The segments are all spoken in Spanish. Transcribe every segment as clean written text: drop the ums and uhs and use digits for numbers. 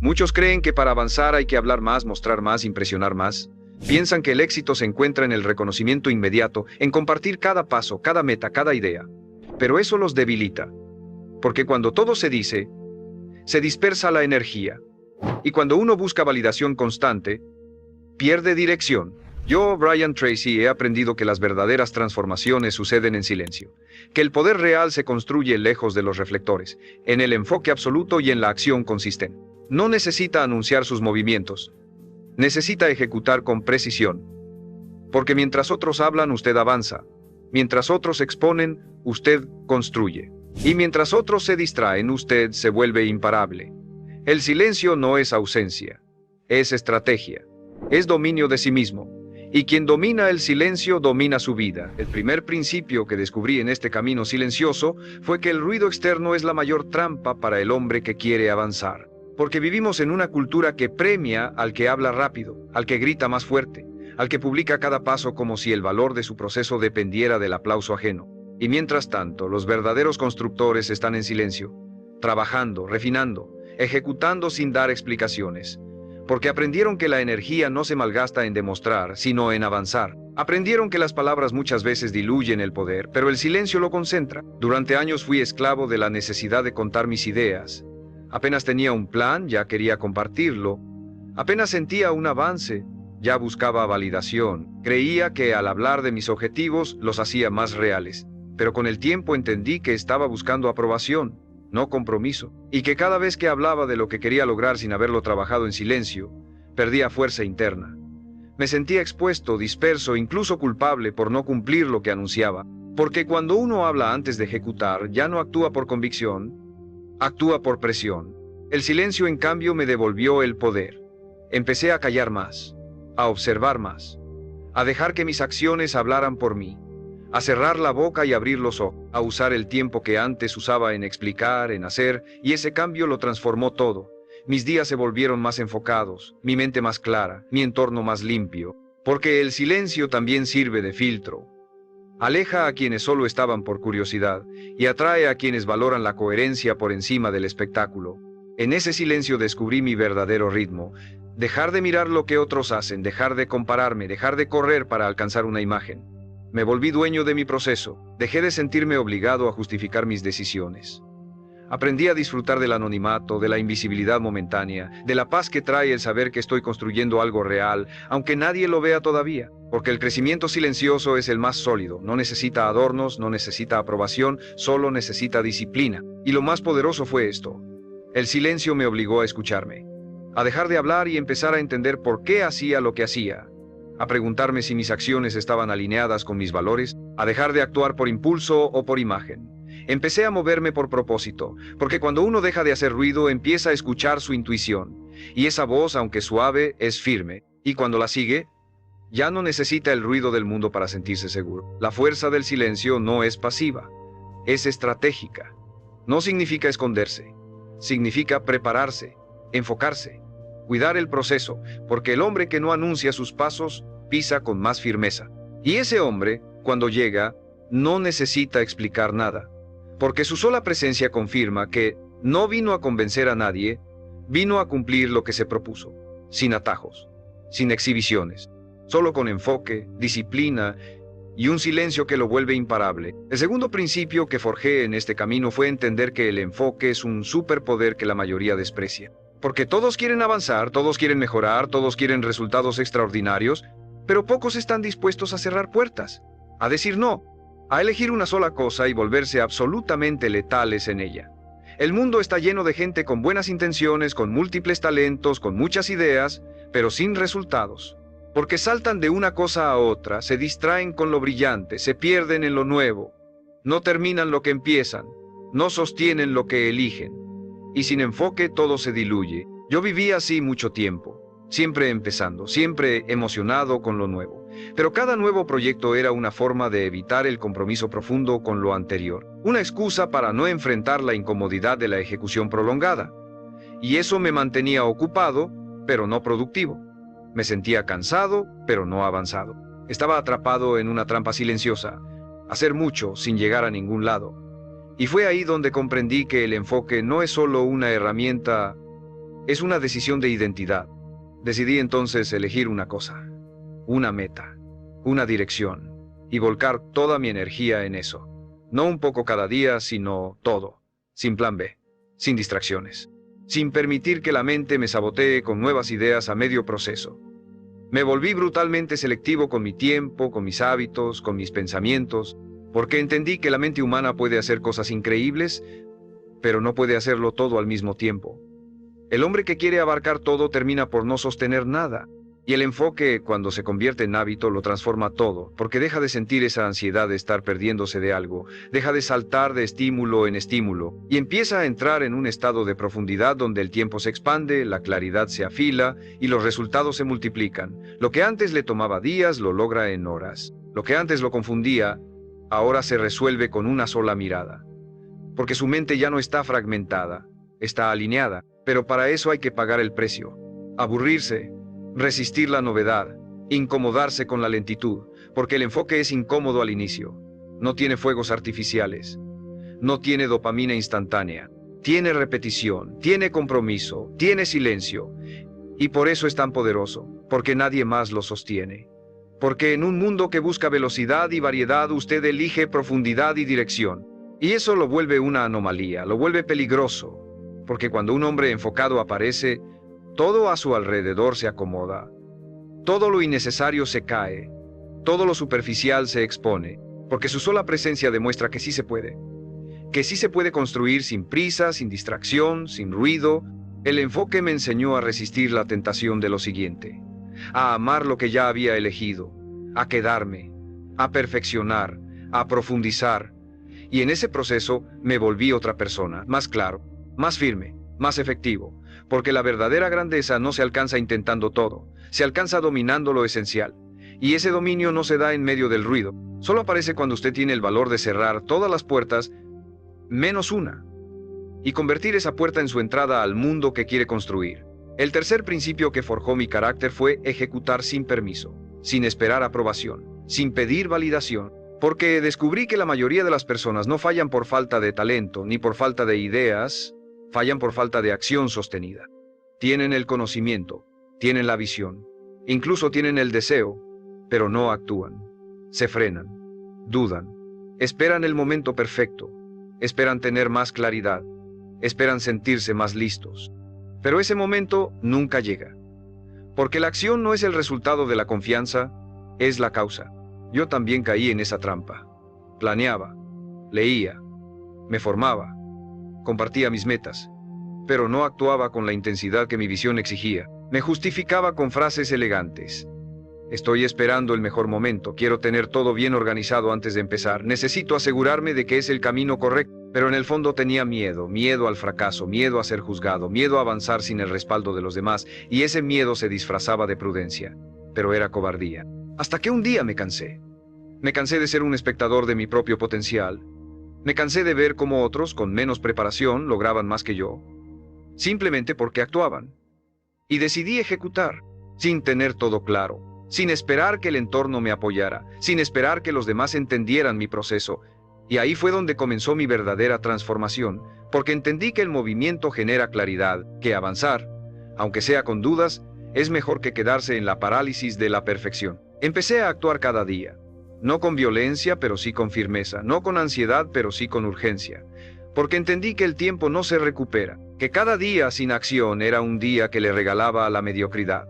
Muchos creen que para avanzar hay que hablar más, mostrar más, impresionar más. Piensan que el éxito se encuentra en el reconocimiento inmediato, en compartir cada paso, cada meta, cada idea. Pero eso los debilita. Porque cuando todo se dice, se dispersa la energía. Y cuando uno busca validación constante, pierde dirección. Yo, Brian Tracy, he aprendido que las verdaderas transformaciones suceden en silencio, que el poder real se construye lejos de los reflectores, en el enfoque absoluto y en la acción consistente. No necesita anunciar sus movimientos, necesita ejecutar con precisión. Porque mientras otros hablan, usted avanza. Mientras otros exponen, usted construye. Y mientras otros se distraen, usted se vuelve imparable. El silencio no es ausencia, es estrategia, es dominio de sí mismo. Y quien domina el silencio domina su vida. El primer principio que descubrí en este camino silencioso fue que el ruido externo es la mayor trampa para el hombre que quiere avanzar. Porque vivimos en una cultura que premia al que habla rápido, al que grita más fuerte, al que publica cada paso como si el valor de su proceso dependiera del aplauso ajeno. Y mientras tanto, los verdaderos constructores están en silencio, trabajando, refinando, ejecutando sin dar explicaciones. Porque aprendieron que la energía no se malgasta en demostrar, sino en avanzar. Aprendieron que las palabras muchas veces diluyen el poder, pero el silencio lo concentra. Durante años fui esclavo de la necesidad de contar mis ideas. Apenas tenía un plan, ya quería compartirlo. Apenas sentía un avance, ya buscaba validación. Creía que al hablar de mis objetivos los hacía más reales. Pero con el tiempo entendí que estaba buscando aprobación, no compromiso, y que cada vez que hablaba de lo que quería lograr sin haberlo trabajado en silencio, perdía fuerza interna. Me sentía expuesto, disperso, incluso culpable por no cumplir lo que anunciaba. Porque cuando uno habla antes de ejecutar, ya no actúa por convicción, actúa por presión. El silencio, en cambio, me devolvió el poder. Empecé a callar más, a observar más, a dejar que mis acciones hablaran por mí, a cerrar la boca y abrir los ojos, a usar el tiempo que antes usaba en explicar, en hacer, y ese cambio lo transformó todo. Mis días se volvieron más enfocados, mi mente más clara, mi entorno más limpio, porque el silencio también sirve de filtro. Aleja a quienes solo estaban por curiosidad y atrae a quienes valoran la coherencia por encima del espectáculo. En ese silencio descubrí mi verdadero ritmo. Dejar de mirar lo que otros hacen, dejar de compararme, dejar de correr para alcanzar una imagen. Me volví dueño de mi proceso, dejé de sentirme obligado a justificar mis decisiones. Aprendí a disfrutar del anonimato, de la invisibilidad momentánea, de la paz que trae el saber que estoy construyendo algo real, aunque nadie lo vea todavía. Porque el crecimiento silencioso es el más sólido, no necesita adornos, no necesita aprobación, solo necesita disciplina. Y lo más poderoso fue esto. El silencio me obligó a escucharme, a dejar de hablar y empezar a entender por qué hacía lo que hacía, a preguntarme si mis acciones estaban alineadas con mis valores, a dejar de actuar por impulso o por imagen. Empecé a moverme por propósito, porque cuando uno deja de hacer ruido empieza a escuchar su intuición, y esa voz, aunque suave, es firme, y cuando la sigue, ya no necesita el ruido del mundo para sentirse seguro. La fuerza del silencio no es pasiva, es estratégica. No significa esconderse, significa prepararse, enfocarse, cuidar el proceso, porque el hombre que no anuncia sus pasos pisa con más firmeza. Y ese hombre, cuando llega, no necesita explicar nada, porque su sola presencia confirma que no vino a convencer a nadie, vino a cumplir lo que se propuso, sin atajos, sin exhibiciones, solo con enfoque, disciplina y un silencio que lo vuelve imparable. El segundo principio que forjé en este camino fue entender que el enfoque es un superpoder que la mayoría desprecia. Porque todos quieren avanzar, todos quieren mejorar, todos quieren resultados extraordinarios, pero pocos están dispuestos a cerrar puertas, a decir no, a elegir una sola cosa y volverse absolutamente letales en ella. El mundo está lleno de gente con buenas intenciones, con múltiples talentos, con muchas ideas, pero sin resultados. Porque saltan de una cosa a otra, se distraen con lo brillante, se pierden en lo nuevo, no terminan lo que empiezan, no sostienen lo que eligen. Y sin enfoque todo se diluye. Yo viví así mucho tiempo, siempre empezando, siempre emocionado con lo nuevo. Pero cada nuevo proyecto era una forma de evitar el compromiso profundo con lo anterior, una excusa para no enfrentar la incomodidad de la ejecución prolongada. Y eso me mantenía ocupado, pero no productivo. Me sentía cansado, pero no avanzado. Estaba atrapado en una trampa silenciosa, hacer mucho sin llegar a ningún lado. Y fue ahí donde comprendí que el enfoque no es solo una herramienta, Es una decisión de identidad. Decidí entonces elegir una cosa, una meta, una dirección, y volcar toda mi energía en eso. No un poco cada día, sino todo, sin plan B, sin distracciones, sin permitir que la mente me sabotee con nuevas ideas a medio proceso. Me volví brutalmente selectivo con mi tiempo, con mis hábitos, con mis pensamientos, porque entendí que la mente humana puede hacer cosas increíbles, pero no puede hacerlo todo al mismo tiempo. El hombre que quiere abarcar todo termina por no sostener nada, y el enfoque, cuando se convierte en hábito, lo transforma todo, porque deja de sentir esa ansiedad de estar perdiéndose de algo, deja de saltar de estímulo en estímulo, y empieza a entrar en un estado de profundidad donde el tiempo se expande, la claridad se afila, y los resultados se multiplican. Lo que antes le tomaba días, lo logra en horas. Lo que antes lo confundía, ahora se resuelve con una sola mirada. Porque su mente ya no está fragmentada, está alineada, pero para eso hay que pagar el precio. Aburrirse, resistir la novedad, incomodarse con la lentitud, porque el enfoque es incómodo al inicio. No tiene fuegos artificiales, no tiene dopamina instantánea, tiene repetición, tiene compromiso, tiene silencio, y por eso es tan poderoso, porque nadie más lo sostiene. Porque en un mundo que busca velocidad y variedad, usted elige profundidad y dirección. Y eso lo vuelve una anomalía, lo vuelve peligroso, porque cuando un hombre enfocado aparece, todo a su alrededor se acomoda, todo lo innecesario se cae, todo lo superficial se expone, porque su sola presencia demuestra que sí se puede construir sin prisa, sin distracción, sin ruido. El enfoque me enseñó a resistir la tentación de lo siguiente, a amar lo que ya había elegido, a quedarme, a perfeccionar, a profundizar, y en ese proceso me volví otra persona, más claro, más firme, más efectivo, porque la verdadera grandeza no se alcanza intentando todo, se alcanza dominando lo esencial. Y ese dominio no se da en medio del ruido, solo aparece cuando usted tiene el valor de cerrar todas las puertas, menos una, y convertir esa puerta en su entrada al mundo que quiere construir. El tercer principio que forjó mi carácter fue ejecutar sin permiso, sin esperar aprobación, sin pedir validación, porque descubrí que la mayoría de las personas no fallan por falta de talento ni por falta de ideas, fallan por falta de acción sostenida. Tienen el conocimiento, tienen la visión, incluso tienen el deseo, pero no actúan. Se frenan, dudan, esperan el momento perfecto, esperan tener más claridad, esperan sentirse más listos. Pero ese momento nunca llega, porque la acción no es el resultado de la confianza, es la causa. Yo también caí en esa trampa. Planeaba, leía, me formaba, compartía mis metas, pero no actuaba con la intensidad que mi visión exigía. Me justificaba con frases elegantes. Estoy esperando el mejor momento, quiero tener todo bien organizado antes de empezar, necesito asegurarme de que es el camino correcto, pero en el fondo tenía miedo, miedo al fracaso, miedo a ser juzgado, miedo a avanzar sin el respaldo de los demás, y ese miedo se disfrazaba de prudencia, pero era cobardía. Hasta que un día me cansé. Me cansé de ser un espectador de mi propio potencial. Me cansé de ver cómo otros, con menos preparación, lograban más que yo, simplemente porque actuaban. Y decidí ejecutar, sin tener todo claro, sin esperar que el entorno me apoyara, sin esperar que los demás entendieran mi proceso. Y ahí fue donde comenzó mi verdadera transformación, porque entendí que el movimiento genera claridad, que avanzar, aunque sea con dudas, es mejor que quedarse en la parálisis de la perfección. Empecé a actuar cada día, no con violencia, pero sí con firmeza, no con ansiedad, pero sí con urgencia, porque entendí que el tiempo no se recupera, que cada día sin acción era un día que le regalaba a la mediocridad.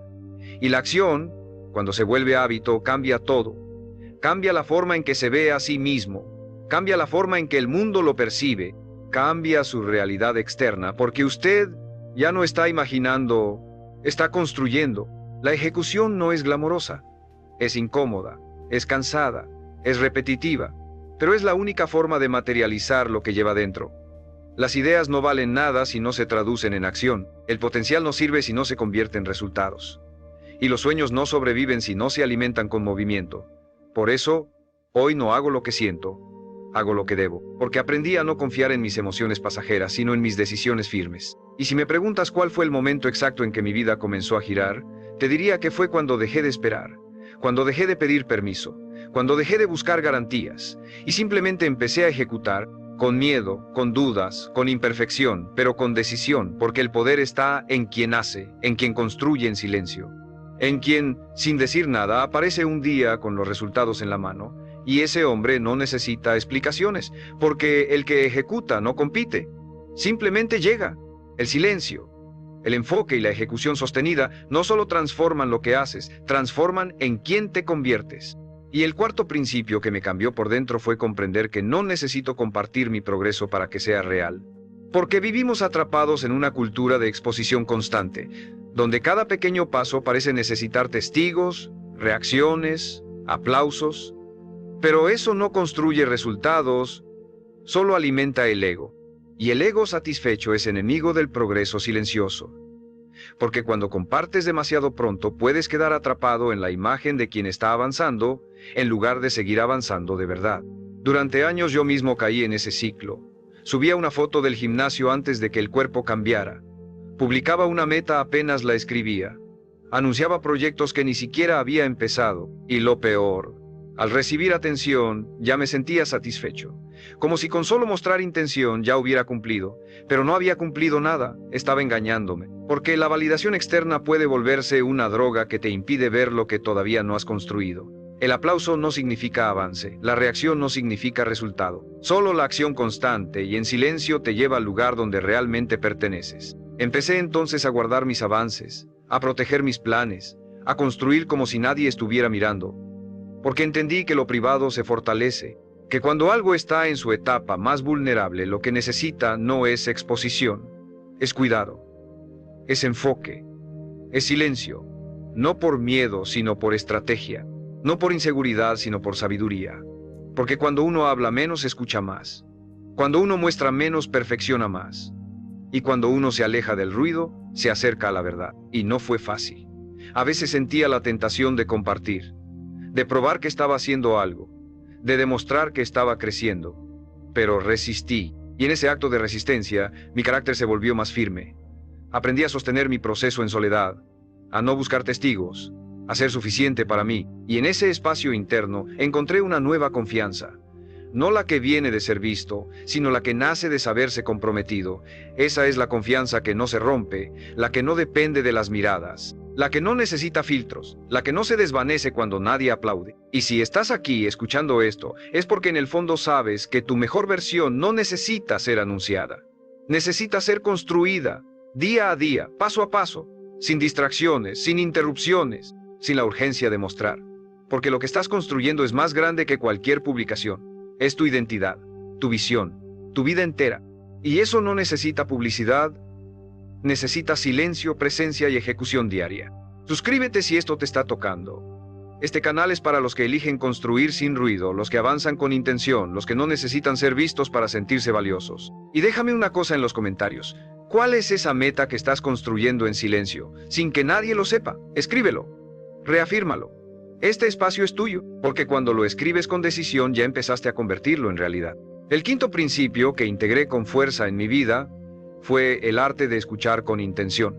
Y la acción, cuando se vuelve hábito, cambia todo. Cambia la forma en que se ve a sí mismo, cambia la forma en que el mundo lo percibe, cambia su realidad externa, porque usted ya no está imaginando, está construyendo. La ejecución no es glamorosa, es incómoda, es cansada, es repetitiva, pero es la única forma de materializar lo que lleva dentro. Las ideas no valen nada si no se traducen en acción, el potencial no sirve si no se convierte en resultados, y los sueños no sobreviven si no se alimentan con movimiento. Por eso, hoy no hago lo que siento, hago lo que debo, porque aprendí a no confiar en mis emociones pasajeras, sino en mis decisiones firmes. Y si me preguntas cuál fue el momento exacto en que mi vida comenzó a girar, te diría que fue cuando dejé de esperar, cuando dejé de pedir permiso, cuando dejé de buscar garantías, y simplemente empecé a ejecutar, con miedo, con dudas, con imperfección, pero con decisión, porque el poder está en quien hace, en quien construye en silencio, en quien, sin decir nada, aparece un día con los resultados en la mano, y ese hombre no necesita explicaciones, porque el que ejecuta no compite, simplemente llega. El silencio, el enfoque y la ejecución sostenida no solo transforman lo que haces, transforman en quién te conviertes. Y el cuarto principio que me cambió por dentro fue comprender que no necesito compartir mi progreso para que sea real. Porque vivimos atrapados en una cultura de exposición constante, donde cada pequeño paso parece necesitar testigos, reacciones, aplausos. Pero eso no construye resultados, solo alimenta el ego. Y el ego satisfecho es enemigo del progreso silencioso. Porque cuando compartes demasiado pronto puedes quedar atrapado en la imagen de quien está avanzando, en lugar de seguir avanzando de verdad. Durante años yo mismo caí en ese ciclo. Subía una foto del gimnasio antes de que el cuerpo cambiara. Publicaba una meta apenas la escribía. Anunciaba proyectos que ni siquiera había empezado. Y lo peor, al recibir atención, ya me sentía satisfecho. Como si con solo mostrar intención ya hubiera cumplido, pero no había cumplido nada, estaba engañándome. Porque la validación externa puede volverse una droga que te impide ver lo que todavía no has construido. El aplauso no significa avance, la reacción no significa resultado. Solo la acción constante y en silencio te lleva al lugar donde realmente perteneces. Empecé entonces a guardar mis avances, a proteger mis planes, a construir como si nadie estuviera mirando. Porque entendí que lo privado se fortalece, que cuando algo está en su etapa más vulnerable, lo que necesita no es exposición, es cuidado, es enfoque, es silencio, no por miedo, sino por estrategia, no por inseguridad, sino por sabiduría. Porque cuando uno habla menos, escucha más. Cuando uno muestra menos, perfecciona más. Y cuando uno se aleja del ruido, se acerca a la verdad. Y no fue fácil. A veces sentía la tentación de compartir, de probar que estaba haciendo algo, de demostrar que estaba creciendo. Pero resistí, y en ese acto de resistencia, mi carácter se volvió más firme. Aprendí a sostener mi proceso en soledad, a no buscar testigos, a ser suficiente para mí, y en ese espacio interno encontré una nueva confianza. No la que viene de ser visto, sino la que nace de saberse comprometido. Esa es la confianza que no se rompe, la que no depende de las miradas, la que no necesita filtros, la que no se desvanece cuando nadie aplaude. Y si estás aquí escuchando esto, es porque en el fondo sabes que tu mejor versión no necesita ser anunciada. Necesita ser construida, día a día, paso a paso, sin distracciones, sin interrupciones, sin la urgencia de mostrar. Porque lo que estás construyendo es más grande que cualquier publicación. Es tu identidad, tu visión, tu vida entera. Y eso no necesita publicidad, necesita silencio, presencia y ejecución diaria. Suscríbete si esto te está tocando. Este canal es para los que eligen construir sin ruido, los que avanzan con intención, los que no necesitan ser vistos para sentirse valiosos. Y déjame una cosa en los comentarios. ¿Cuál es esa meta que estás construyendo en silencio, sin que nadie lo sepa? Escríbelo, reafírmalo. Este espacio es tuyo, porque cuando lo escribes con decisión ya empezaste a convertirlo en realidad. El quinto principio que integré con fuerza en mi vida fue el arte de escuchar con intención.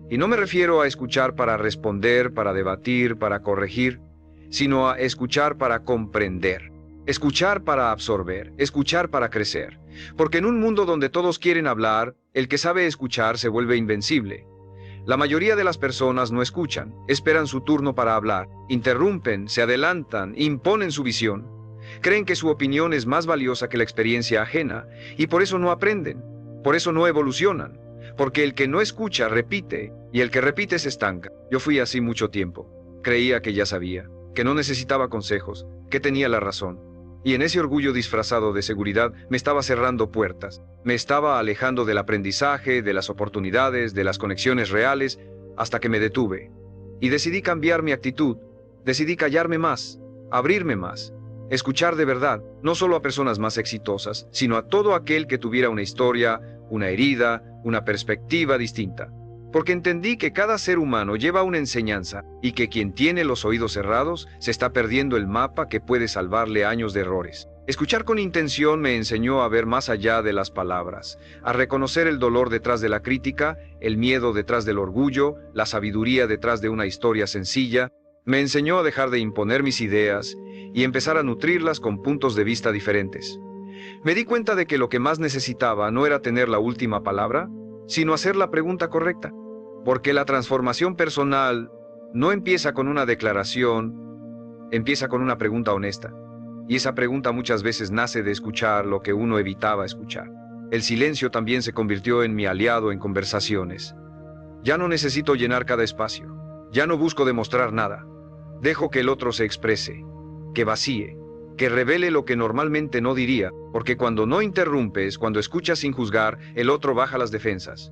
Y no me refiero a escuchar para responder, para debatir, para corregir, sino a escuchar para comprender. Escuchar para absorber, escuchar para crecer. Porque en un mundo donde todos quieren hablar, el que sabe escuchar se vuelve invencible. La mayoría de las personas no escuchan, esperan su turno para hablar, interrumpen, se adelantan, imponen su visión. Creen que su opinión es más valiosa que la experiencia ajena, y por eso no aprenden, por eso no evolucionan, porque el que no escucha repite, y el que repite se estanca. Yo fui así mucho tiempo. Creía que ya sabía, que no necesitaba consejos, que tenía la razón. Y en ese orgullo disfrazado de seguridad me estaba cerrando puertas, me estaba alejando del aprendizaje, de las oportunidades, de las conexiones reales, hasta que me detuve. Y decidí cambiar mi actitud, decidí callarme más, abrirme más, escuchar de verdad, no solo a personas más exitosas, sino a todo aquel que tuviera una historia, una herida, una perspectiva distinta. Porque entendí que cada ser humano lleva una enseñanza y que quien tiene los oídos cerrados se está perdiendo el mapa que puede salvarle años de errores. Escuchar con intención me enseñó a ver más allá de las palabras, a reconocer el dolor detrás de la crítica, el miedo detrás del orgullo, la sabiduría detrás de una historia sencilla. Me enseñó a dejar de imponer mis ideas y empezar a nutrirlas con puntos de vista diferentes. Me di cuenta de que lo que más necesitaba no era tener la última palabra, sino hacer la pregunta correcta. Porque la transformación personal no empieza con una declaración, empieza con una pregunta honesta. Y esa pregunta muchas veces nace de escuchar lo que uno evitaba escuchar. El silencio también se convirtió en mi aliado en conversaciones. Ya no necesito llenar cada espacio. Ya no busco demostrar nada. Dejo que el otro se exprese, que vacíe, que revele lo que normalmente no diría, porque cuando no interrumpes, cuando escuchas sin juzgar, el otro baja las defensas.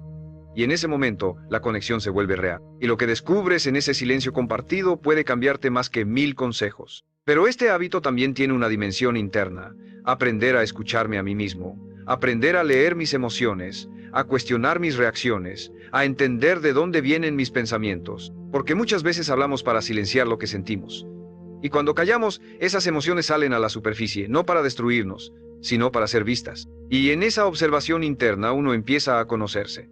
Y en ese momento, la conexión se vuelve real. Y lo que descubres en ese silencio compartido puede cambiarte más que 1000 consejos. Pero este hábito también tiene una dimensión interna. Aprender a escucharme a mí mismo, aprender a leer mis emociones, a cuestionar mis reacciones, a entender de dónde vienen mis pensamientos. Porque muchas veces hablamos para silenciar lo que sentimos. Y cuando callamos, esas emociones salen a la superficie, no para destruirnos, sino para ser vistas. Y en esa observación interna uno empieza a conocerse,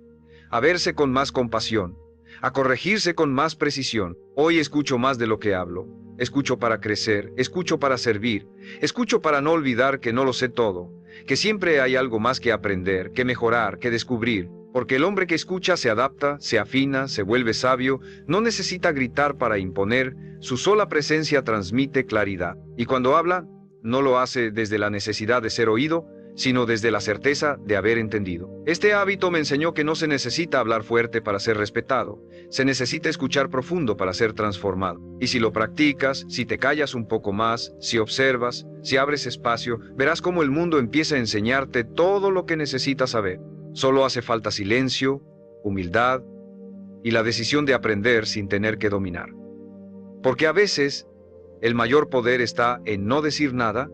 a verse con más compasión, a corregirse con más precisión. Hoy escucho más de lo que hablo. Escucho para crecer, escucho para servir, escucho para no olvidar que no lo sé todo, que siempre hay algo más que aprender, que mejorar, que descubrir. Porque el hombre que escucha se adapta, se afina, se vuelve sabio, no necesita gritar para imponer, su sola presencia transmite claridad. Y cuando habla, no lo hace desde la necesidad de ser oído, sino desde la certeza de haber entendido. Este hábito me enseñó que no se necesita hablar fuerte para ser respetado, se necesita escuchar profundo para ser transformado. Y si lo practicas, si te callas un poco más, si observas, si abres espacio, verás cómo el mundo empieza a enseñarte todo lo que necesitas saber. Solo hace falta silencio, humildad y la decisión de aprender sin tener que dominar. Porque a veces, el mayor poder está en no decir nada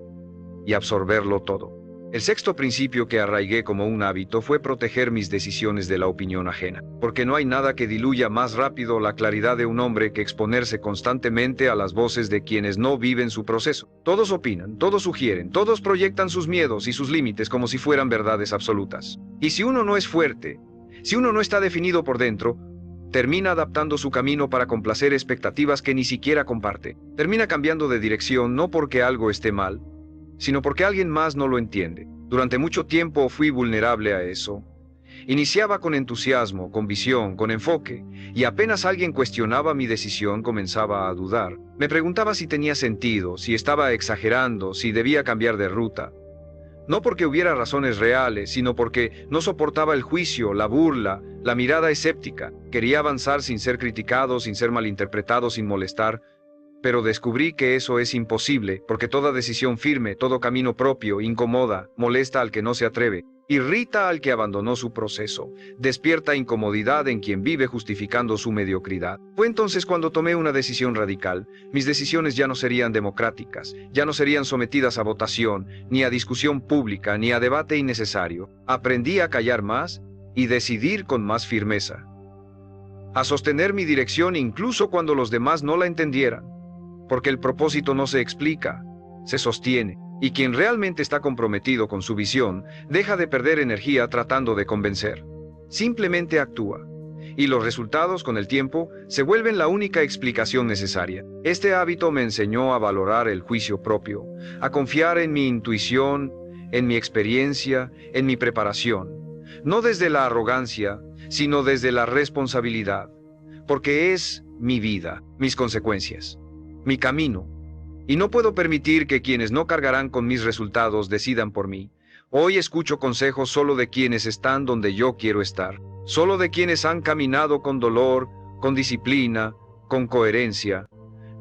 y absorberlo todo. El sexto principio que arraigué como un hábito fue proteger mis decisiones de la opinión ajena, porque no hay nada que diluya más rápido la claridad de un hombre que exponerse constantemente a las voces de quienes no viven su proceso. Todos opinan, todos sugieren, todos proyectan sus miedos y sus límites como si fueran verdades absolutas. Y si uno no es fuerte, si uno no está definido por dentro, termina adaptando su camino para complacer expectativas que ni siquiera comparte. Termina cambiando de dirección no porque algo esté mal, sino porque alguien más no lo entiende. Durante mucho tiempo fui vulnerable a eso. Iniciaba con entusiasmo, con visión, con enfoque, y apenas alguien cuestionaba mi decisión comenzaba a dudar. Me preguntaba si tenía sentido, si estaba exagerando, si debía cambiar de ruta. No porque hubiera razones reales, sino porque no soportaba el juicio, la burla, la mirada escéptica. Quería avanzar sin ser criticado, sin ser malinterpretado, sin molestar. Pero descubrí que eso es imposible, porque toda decisión firme, todo camino propio, incomoda, molesta al que no se atreve, irrita al que abandonó su proceso, despierta incomodidad en quien vive justificando su mediocridad. Fue entonces cuando tomé una decisión radical. Mis decisiones ya no serían democráticas, ya no serían sometidas a votación, ni a discusión pública, ni a debate innecesario. Aprendí a callar más y decidir con más firmeza, a sostener mi dirección incluso cuando los demás no la entendieran. Porque el propósito no se explica, se sostiene, y quien realmente está comprometido con su visión deja de perder energía tratando de convencer. Simplemente actúa, y los resultados con el tiempo se vuelven la única explicación necesaria. Este hábito me enseñó a valorar el juicio propio, a confiar en mi intuición, en mi experiencia, en mi preparación, no desde la arrogancia, sino desde la responsabilidad, porque es mi vida, mis consecuencias, mi camino, y no puedo permitir que quienes no cargarán con mis resultados decidan por mí. Hoy escucho consejos solo de quienes están donde yo quiero estar, solo de quienes han caminado con dolor, con disciplina, con coherencia.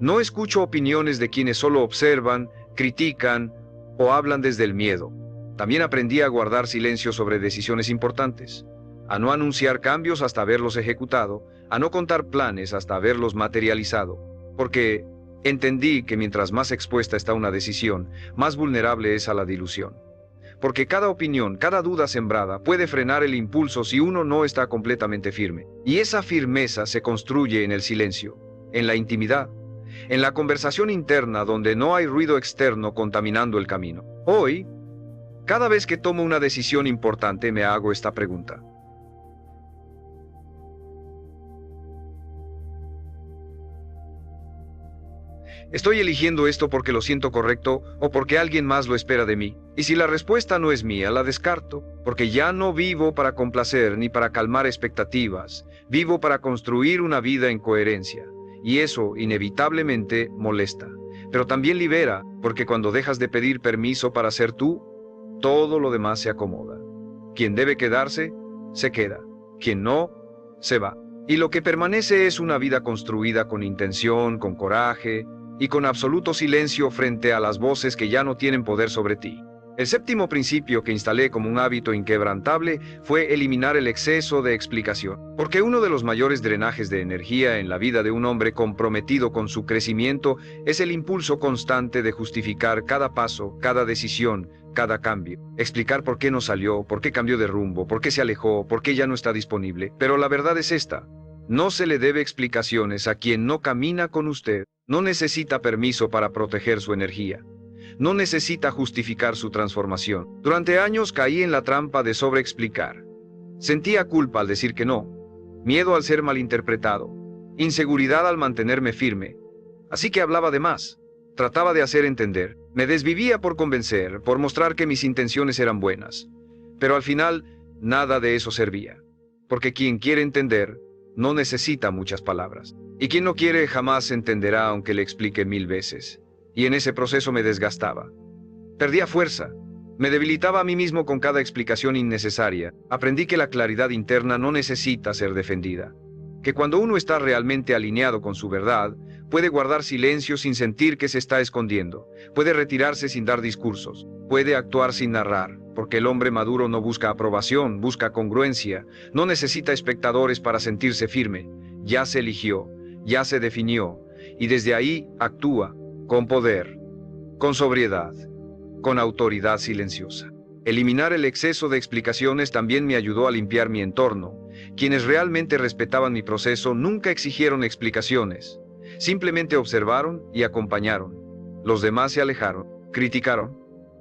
No escucho opiniones de quienes solo observan, critican o hablan desde el miedo. También aprendí a guardar silencio sobre decisiones importantes, a no anunciar cambios hasta haberlos ejecutado, a no contar planes hasta haberlos materializado, porque entendí que mientras más expuesta está una decisión, más vulnerable es a la dilución. Porque cada opinión, cada duda sembrada puede frenar el impulso si uno no está completamente firme. Y esa firmeza se construye en el silencio, en la intimidad, en la conversación interna donde no hay ruido externo contaminando el camino. Hoy, cada vez que tomo una decisión importante me hago esta pregunta. ¿Estoy eligiendo esto porque lo siento correcto o porque alguien más lo espera de mí? Y si la respuesta no es mía, la descarto, porque ya no vivo para complacer ni para calmar expectativas, vivo para construir una vida en coherencia. Y eso, inevitablemente, molesta. Pero también libera, porque cuando dejas de pedir permiso para ser tú, todo lo demás se acomoda. Quien debe quedarse, se queda. Quien no, se va. Y lo que permanece es una vida construida con intención, con coraje y con absoluto silencio frente a las voces que ya no tienen poder sobre ti. El séptimo principio que instalé como un hábito inquebrantable fue eliminar el exceso de explicación. Porque uno de los mayores drenajes de energía en la vida de un hombre comprometido con su crecimiento es el impulso constante de justificar cada paso, cada decisión, cada cambio. Explicar por qué no salió, por qué cambió de rumbo, por qué se alejó, por qué ya no está disponible. Pero la verdad es esta: no se le debe explicaciones a quien no camina con usted. No necesita permiso para proteger su energía. No necesita justificar su transformación. Durante años caí en la trampa de sobreexplicar. Sentía culpa al decir que no, miedo al ser malinterpretado, inseguridad al mantenerme firme. Así que hablaba de más. Trataba de hacer entender. Me desvivía por convencer, por mostrar que mis intenciones eran buenas. Pero al final, nada de eso servía. Porque quien quiere entender, no necesita muchas palabras. Y quien no quiere jamás entenderá aunque le explique 1000 veces. Y en ese proceso me desgastaba. Perdía fuerza. Me debilitaba a mí mismo con cada explicación innecesaria. Aprendí que la claridad interna no necesita ser defendida. Que cuando uno está realmente alineado con su verdad, puede guardar silencio sin sentir que se está escondiendo. Puede retirarse sin dar discursos. Puede actuar sin narrar. Porque el hombre maduro no busca aprobación, busca congruencia. No necesita espectadores para sentirse firme. Ya se eligió, ya se definió. Y desde ahí actúa. Con poder, con sobriedad, con autoridad silenciosa. Eliminar el exceso de explicaciones también me ayudó a limpiar mi entorno. Quienes realmente respetaban mi proceso nunca exigieron explicaciones. Simplemente observaron y acompañaron. Los demás se alejaron, criticaron,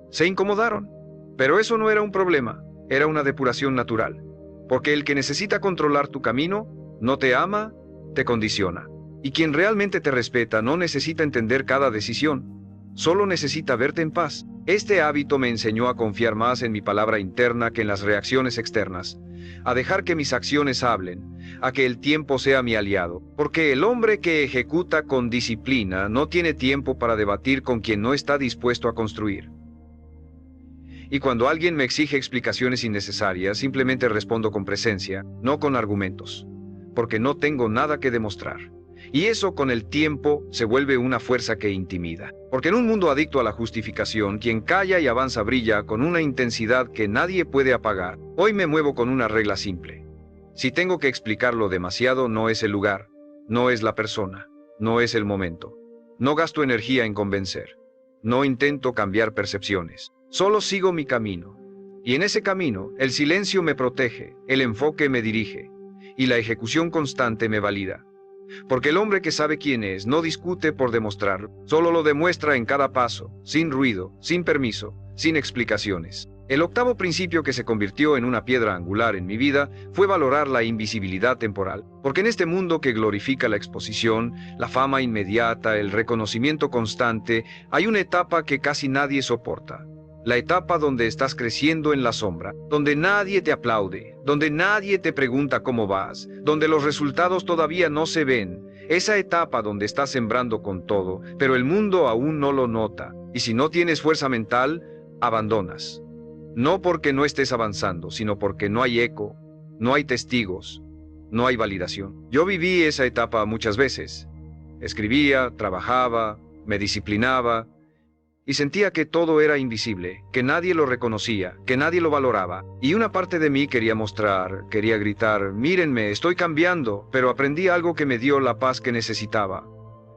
se incomodaron. Pero eso no era un problema, era una depuración natural. Porque el que necesita controlar tu camino no te ama, te condiciona. Y quien realmente te respeta no necesita entender cada decisión, solo necesita verte en paz. Este hábito me enseñó a confiar más en mi palabra interna que en las reacciones externas, a dejar que mis acciones hablen, a que el tiempo sea mi aliado, porque el hombre que ejecuta con disciplina no tiene tiempo para debatir con quien no está dispuesto a construir. Y cuando alguien me exige explicaciones innecesarias, simplemente respondo con presencia, no con argumentos, porque no tengo nada que demostrar. Y eso con el tiempo se vuelve una fuerza que intimida. Porque en un mundo adicto a la justificación, quien calla y avanza brilla con una intensidad que nadie puede apagar. Hoy me muevo con una regla simple. Si tengo que explicarlo demasiado, no es el lugar, no es la persona, no es el momento. No gasto energía en convencer. No intento cambiar percepciones. Solo sigo mi camino. Y en ese camino, el silencio me protege, el enfoque me dirige, y la ejecución constante me valida. Porque el hombre que sabe quién es no discute por demostrar, solo lo demuestra en cada paso, sin ruido, sin permiso, sin explicaciones. El octavo principio que se convirtió en una piedra angular en mi vida fue valorar la invisibilidad temporal. Porque en este mundo que glorifica la exposición, la fama inmediata, el reconocimiento constante, hay una etapa que casi nadie soporta. La etapa donde estás creciendo en la sombra, donde nadie te aplaude, donde nadie te pregunta cómo vas, donde los resultados todavía no se ven. Esa etapa donde estás sembrando con todo, pero el mundo aún no lo nota. Y si no tienes fuerza mental, abandonas. No porque no estés avanzando, sino porque no hay eco, no hay testigos, no hay validación. Yo viví esa etapa muchas veces. Escribía, trabajaba, me disciplinaba, y sentía que todo era invisible, que nadie lo reconocía, que nadie lo valoraba. Y una parte de mí quería mostrar, quería gritar, mírenme, estoy cambiando, pero aprendí algo que me dio la paz que necesitaba.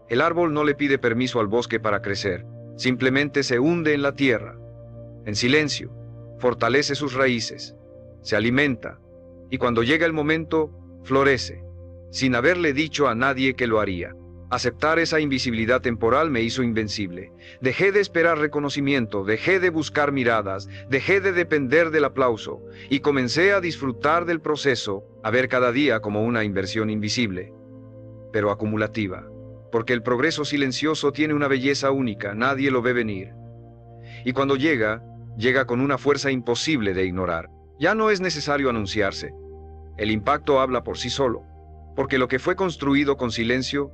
El árbol no le pide permiso al bosque para crecer, simplemente se hunde en la tierra. En silencio, fortalece sus raíces, se alimenta, y cuando llega el momento, florece, sin haberle dicho a nadie que lo haría. Aceptar esa invisibilidad temporal me hizo invencible. Dejé de esperar reconocimiento, dejé de buscar miradas, dejé de depender del aplauso y comencé a disfrutar del proceso, a ver cada día como una inversión invisible, pero acumulativa. porque el progreso silencioso tiene una belleza única, nadie lo ve venir. Y cuando llega, llega con una fuerza imposible de ignorar. Ya no es necesario anunciarse. El impacto habla por sí solo, porque lo que fue construido con silencio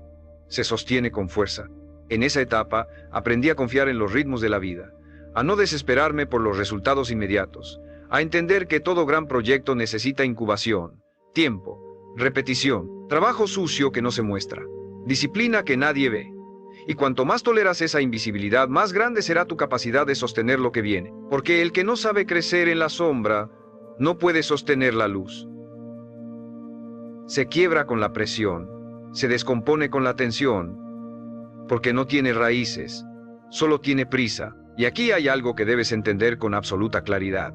se sostiene con fuerza. En esa etapa, aprendí a confiar en los ritmos de la vida, a no desesperarme por los resultados inmediatos, a entender que todo gran proyecto necesita incubación, tiempo, repetición, trabajo sucio que no se muestra, disciplina que nadie ve. Y cuanto más toleras esa invisibilidad, más grande será tu capacidad de sostener lo que viene, porque el que no sabe crecer en la sombra, no puede sostener la luz. Se quiebra con la presión, se descompone con la tensión, porque no tiene raíces, solo tiene prisa. Y aquí hay algo que debes entender con absoluta claridad.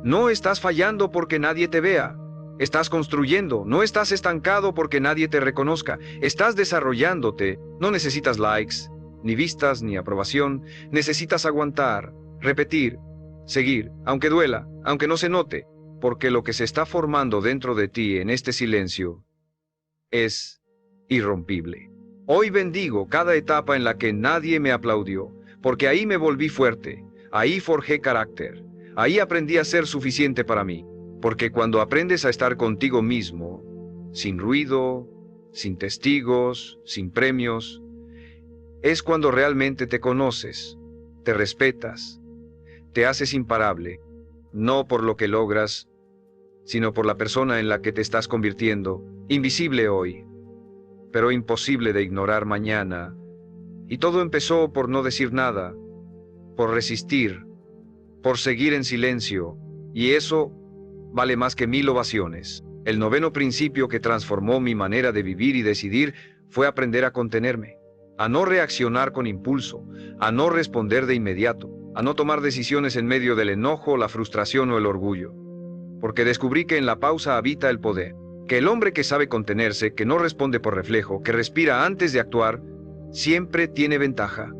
No estás fallando porque nadie te vea. Estás construyendo, no estás estancado porque nadie te reconozca. Estás desarrollándote. No necesitas likes, ni vistas, ni aprobación. Necesitas aguantar, repetir, seguir, aunque duela, aunque no se note, porque lo que se está formando dentro de ti en este silencio es irrompible. Hoy bendigo cada etapa en la que nadie me aplaudió, porque ahí me volví fuerte, ahí forjé carácter, ahí aprendí a ser suficiente para mí, porque cuando aprendes a estar contigo mismo, sin ruido, sin testigos, sin premios, es cuando realmente te conoces, te respetas, te haces imparable, no por lo que logras, sino por la persona en la que te estás convirtiendo, invisible hoy, pero imposible de ignorar mañana. Y todo empezó por no decir nada, por resistir, por seguir en silencio, y eso vale más que 1000 ovaciones. El noveno principio que transformó mi manera de vivir y decidir fue aprender a contenerme, a no reaccionar con impulso, a no responder de inmediato, a no tomar decisiones en medio del enojo, la frustración o el orgullo. Porque descubrí que en la pausa habita el poder, que el hombre que sabe contenerse, que no responde por reflejo, que respira antes de actuar, siempre tiene ventaja.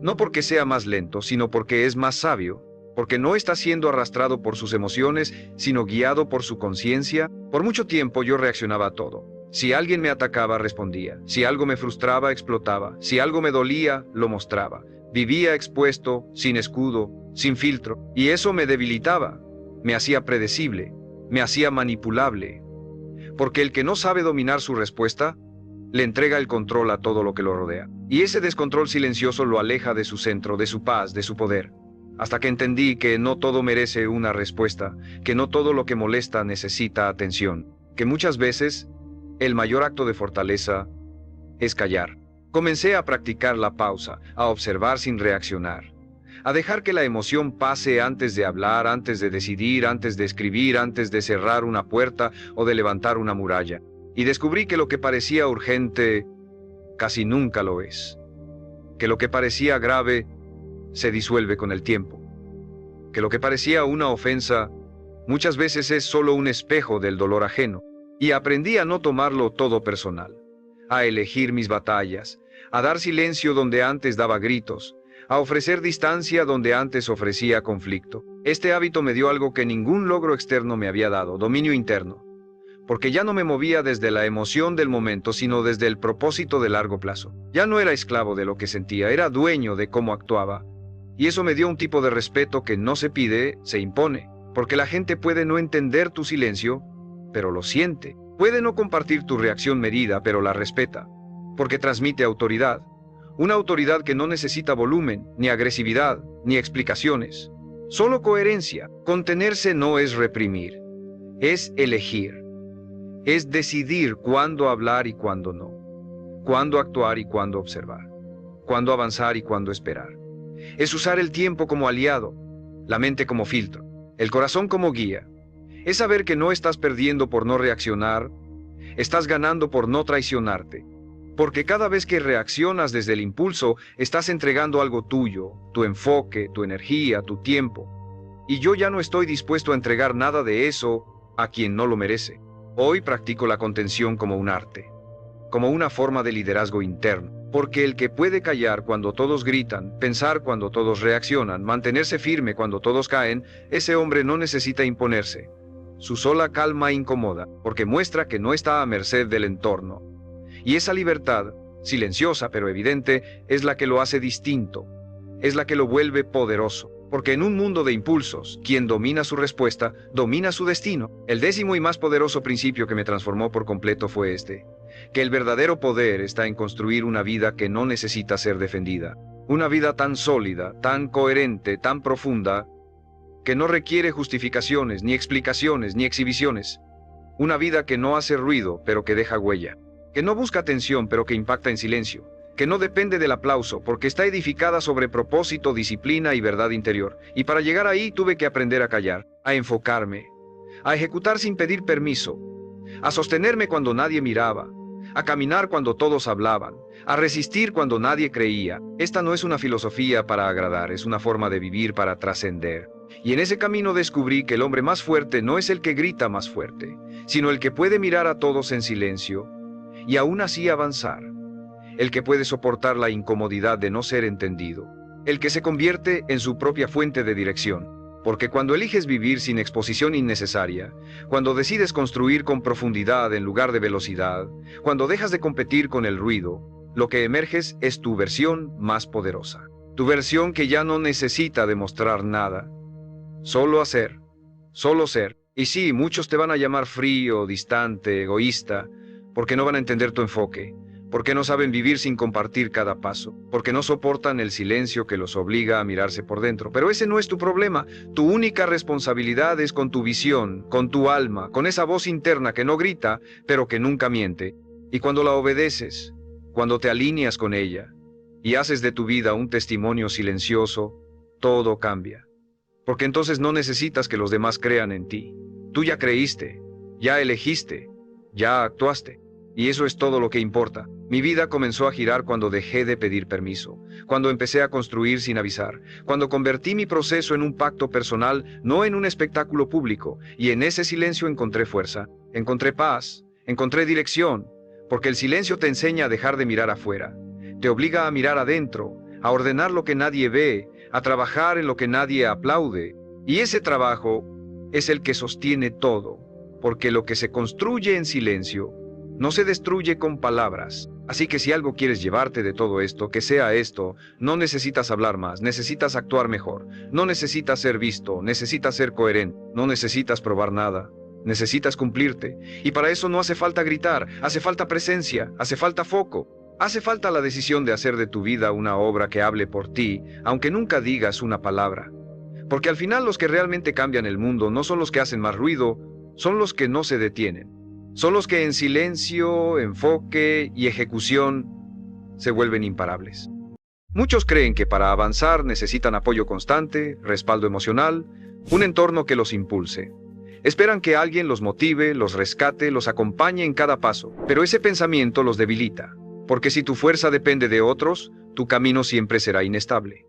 No porque sea más lento, sino porque es más sabio, porque no está siendo arrastrado por sus emociones, sino guiado por su conciencia. Por mucho tiempo yo reaccionaba a todo. Si alguien me atacaba, respondía. Si algo me frustraba, explotaba. Si algo me dolía, lo mostraba. Vivía expuesto, sin escudo, sin filtro. Y eso me debilitaba, me hacía predecible, me hacía manipulable. Porque el que no sabe dominar su respuesta, le entrega el control a todo lo que lo rodea. Y ese descontrol silencioso lo aleja de su centro, de su paz, de su poder. Hasta que entendí que no todo merece una respuesta, que no todo lo que molesta necesita atención, que muchas veces el mayor acto de fortaleza es callar. Comencé a practicar la pausa, a observar sin reaccionar, a dejar que la emoción pase antes de hablar, antes de decidir, antes de escribir, antes de cerrar una puerta o de levantar una muralla. Y descubrí que lo que parecía urgente casi nunca lo es, que lo que parecía grave se disuelve con el tiempo, que lo que parecía una ofensa muchas veces es solo un espejo del dolor ajeno. Y aprendí a no tomarlo todo personal, a elegir mis batallas, a dar silencio donde antes daba gritos, a ofrecer distancia donde antes ofrecía conflicto. Este hábito me dio algo que ningún logro externo me había dado, dominio interno, porque ya no me movía desde la emoción del momento, sino desde el propósito de largo plazo. Ya no era esclavo de lo que sentía, era dueño de cómo actuaba. Y eso me dio un tipo de respeto que no se pide, se impone, porque la gente puede no entender tu silencio, pero lo siente. Puede no compartir tu reacción medida, pero la respeta, porque transmite autoridad. Una autoridad que no necesita volumen, ni agresividad, ni explicaciones. Solo coherencia. Contenerse no es reprimir, es elegir. Es decidir cuándo hablar y cuándo no. Cuándo actuar y cuándo observar. Cuándo avanzar y cuándo esperar. Es usar el tiempo como aliado, la mente como filtro, el corazón como guía. Es saber que no estás perdiendo por no reaccionar, estás ganando por no traicionarte. Porque cada vez que reaccionas desde el impulso, estás entregando algo tuyo, tu enfoque, tu energía, tu tiempo. Y yo ya no estoy dispuesto a entregar nada de eso a quien no lo merece. Hoy practico la contención como un arte, como una forma de liderazgo interno. Porque el que puede callar cuando todos gritan, pensar cuando todos reaccionan, mantenerse firme cuando todos caen, ese hombre no necesita imponerse. Su sola calma incomoda, porque muestra que no está a merced del entorno. Y esa libertad silenciosa pero evidente, es la que lo hace distinto, es la que lo vuelve poderoso. Porque en un mundo de impulsos, quien domina su respuesta, domina su destino. El décimo y más poderoso principio que me transformó por completo fue este: que el verdadero poder está en construir una vida que no necesita ser defendida. Una vida tan sólida, tan coherente, tan profunda, que no requiere justificaciones, ni explicaciones, ni exhibiciones. Una vida que no hace ruido, pero que deja huella. Que no busca atención, pero que impacta en silencio. Que no depende del aplauso, porque está edificada sobre propósito, disciplina y verdad interior. Y para llegar ahí tuve que aprender a callar, a enfocarme, a ejecutar sin pedir permiso, a sostenerme cuando nadie miraba, a caminar cuando todos hablaban, a resistir cuando nadie creía. Esta no es una filosofía para agradar, es una forma de vivir para trascender. Y en ese camino descubrí que el hombre más fuerte no es el que grita más fuerte, sino el que puede mirar a todos en silencio y aún así avanzar. El que puede soportar la incomodidad de no ser entendido, el que se convierte en su propia fuente de dirección. Porque cuando eliges vivir sin exposición innecesaria, cuando decides construir con profundidad en lugar de velocidad, cuando dejas de competir con el ruido, lo que emerges es tu versión más poderosa. Tu versión que ya no necesita demostrar nada, solo hacer, solo ser. Y sí, muchos te van a llamar frío, distante, egoísta, porque no van a entender tu enfoque. Porque no saben vivir sin compartir cada paso, porque no soportan el silencio que los obliga a mirarse por dentro. Pero ese no es tu problema. Tu única responsabilidad es con tu visión, con tu alma, con esa voz interna que no grita, pero que nunca miente. Y cuando la obedeces, cuando te alineas con ella, y haces de tu vida un testimonio silencioso, todo cambia. Porque entonces no necesitas que los demás crean en ti. Tú ya creíste, ya elegiste, ya actuaste. Y eso es todo lo que importa. Mi vida comenzó a girar cuando dejé de pedir permiso, cuando empecé a construir sin avisar, cuando convertí mi proceso en un pacto personal, no en un espectáculo público, y en ese silencio encontré fuerza, encontré paz, encontré dirección, porque el silencio te enseña a dejar de mirar afuera, te obliga a mirar adentro, a ordenar lo que nadie ve, a trabajar en lo que nadie aplaude, y ese trabajo es el que sostiene todo, porque lo que se construye en silencio no se destruye con palabras. Así que si algo quieres llevarte de todo esto, que sea esto: no necesitas hablar más, necesitas actuar mejor, no necesitas ser visto, necesitas ser coherente, no necesitas probar nada, necesitas cumplirte. Y para eso no hace falta gritar, hace falta presencia, hace falta foco, hace falta la decisión de hacer de tu vida una obra que hable por ti, aunque nunca digas una palabra. Porque al final los que realmente cambian el mundo no son los que hacen más ruido, son los que no se detienen. Son los que en silencio, enfoque y ejecución se vuelven imparables. Muchos creen que para avanzar necesitan apoyo constante, respaldo emocional, un entorno que los impulse. Esperan que alguien los motive, los rescate, los acompañe en cada paso, pero ese pensamiento los debilita, porque si tu fuerza depende de otros, tu camino siempre será inestable.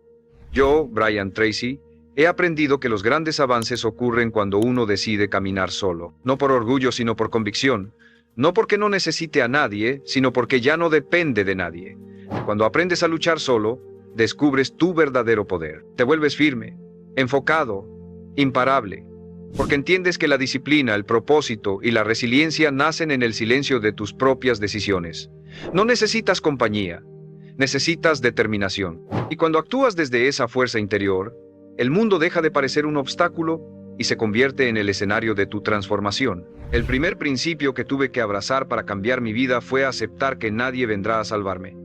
Yo, Brian Tracy, he aprendido que los grandes avances ocurren cuando uno decide caminar solo, no por orgullo sino por convicción, no porque no necesite a nadie, sino porque ya no depende de nadie. Cuando aprendes a luchar solo, descubres tu verdadero poder, te vuelves firme, enfocado, imparable, porque entiendes que la disciplina, el propósito y la resiliencia nacen en el silencio de tus propias decisiones. No necesitas compañía, necesitas determinación. Y cuando actúas desde esa fuerza interior, el mundo deja de parecer un obstáculo y se convierte en el escenario de tu transformación. El primer principio que tuve que abrazar para cambiar mi vida fue aceptar que nadie vendrá a salvarme.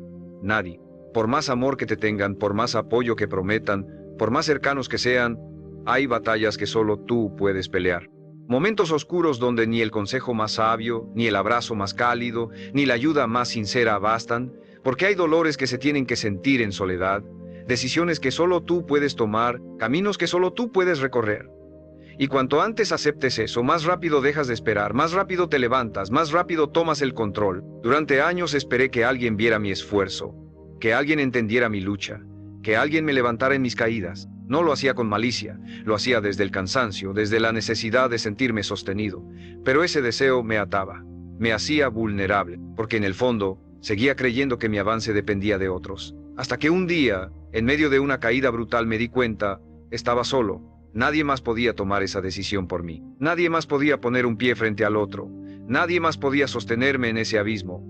Nadie. Por más amor que te tengan, por más apoyo que prometan, por más cercanos que sean, hay batallas que solo tú puedes pelear. Momentos oscuros donde ni el consejo más sabio, ni el abrazo más cálido, ni la ayuda más sincera bastan, porque hay dolores que se tienen que sentir en soledad, decisiones que solo tú puedes tomar, caminos que solo tú puedes recorrer. Y cuanto antes aceptes eso, más rápido dejas de esperar, más rápido te levantas, más rápido tomas el control. Durante años esperé que alguien viera mi esfuerzo, que alguien entendiera mi lucha, que alguien me levantara en mis caídas. No lo hacía con malicia, lo hacía desde el cansancio, desde la necesidad de sentirme sostenido. Pero ese deseo me ataba, me hacía vulnerable, porque en el fondo seguía creyendo que mi avance dependía de otros. Hasta que un día, en medio de una caída brutal, me di cuenta, estaba solo. Nadie más podía tomar esa decisión por mí. Nadie más podía poner un pie frente al otro. Nadie más podía sostenerme en ese abismo.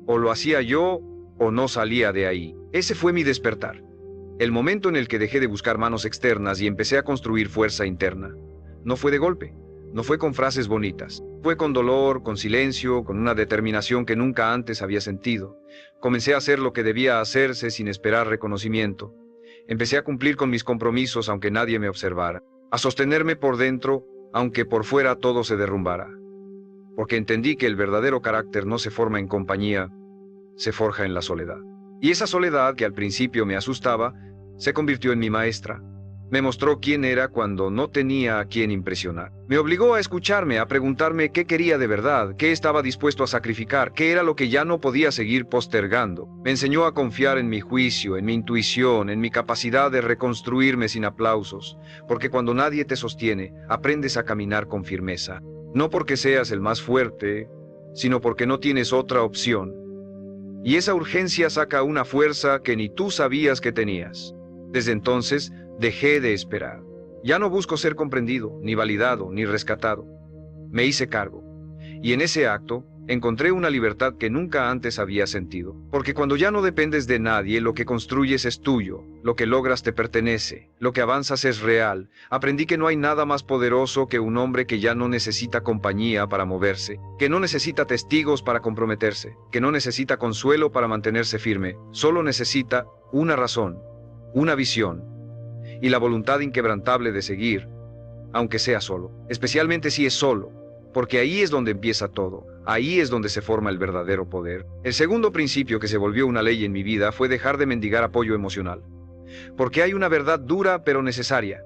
O lo hacía yo, o no salía de ahí. Ese fue mi despertar. El momento en el que dejé de buscar manos externas y empecé a construir fuerza interna. No fue de golpe, no fue con frases bonitas. Fue con dolor, con silencio, con una determinación que nunca antes había sentido. Comencé a hacer lo que debía hacerse sin esperar reconocimiento. Empecé a cumplir con mis compromisos aunque nadie me observara. A sostenerme por dentro, aunque por fuera todo se derrumbara. Porque entendí que el verdadero carácter no se forma en compañía, se forja en la soledad. Y esa soledad, que al principio me asustaba, se convirtió en mi maestra. Me mostró quién era cuando no tenía a quién impresionar. Me obligó a escucharme, a preguntarme qué quería de verdad, qué estaba dispuesto a sacrificar, qué era lo que ya no podía seguir postergando. Me enseñó a confiar en mi juicio, en mi intuición, en mi capacidad de reconstruirme sin aplausos, porque cuando nadie te sostiene, aprendes a caminar con firmeza. No porque seas el más fuerte, sino porque no tienes otra opción. Y esa urgencia saca una fuerza que ni tú sabías que tenías. Desde entonces, dejé de esperar. Ya no busco ser comprendido, ni validado, ni rescatado. Me hice cargo. Y en ese acto, encontré una libertad que nunca antes había sentido. Porque cuando ya no dependes de nadie, lo que construyes es tuyo, lo que logras te pertenece, lo que avanzas es real. Aprendí que no hay nada más poderoso que un hombre que ya no necesita compañía para moverse, que no necesita testigos para comprometerse, que no necesita consuelo para mantenerse firme, solo necesita una razón, una visión y la voluntad inquebrantable de seguir, aunque sea solo, especialmente si es solo, porque ahí es donde empieza todo, ahí es donde se forma el verdadero poder. El segundo principio que se volvió una ley en mi vida fue dejar de mendigar apoyo emocional, porque hay una verdad dura pero necesaria.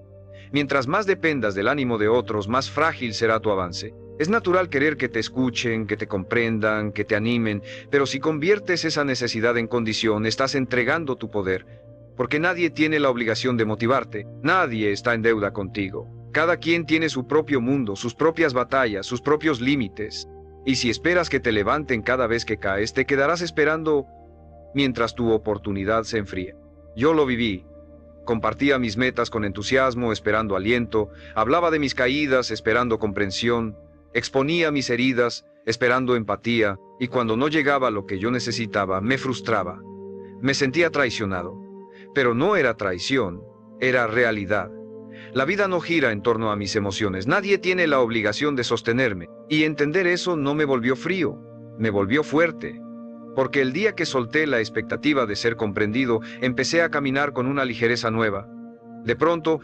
Mientras más dependas del ánimo de otros, más frágil será tu avance. Es natural querer que te escuchen, que te comprendan, que te animen, pero si conviertes esa necesidad en condición, estás entregando tu poder. Porque nadie tiene la obligación de motivarte, nadie está en deuda contigo. Cada quien tiene su propio mundo, sus propias batallas, sus propios límites. Y si esperas que te levanten cada vez que caes, te quedarás esperando mientras tu oportunidad se enfríe. Yo lo viví. Compartía mis metas con entusiasmo, esperando aliento, hablaba de mis caídas, esperando comprensión, exponía mis heridas, esperando empatía, y cuando no llegaba lo que yo necesitaba, me frustraba. Me sentía traicionado. Pero no era traición, era realidad. La vida no gira en torno a mis emociones, nadie tiene la obligación de sostenerme, y entender eso no me volvió frío, me volvió fuerte. Porque el día que solté la expectativa de ser comprendido, empecé a caminar con una ligereza nueva. De pronto,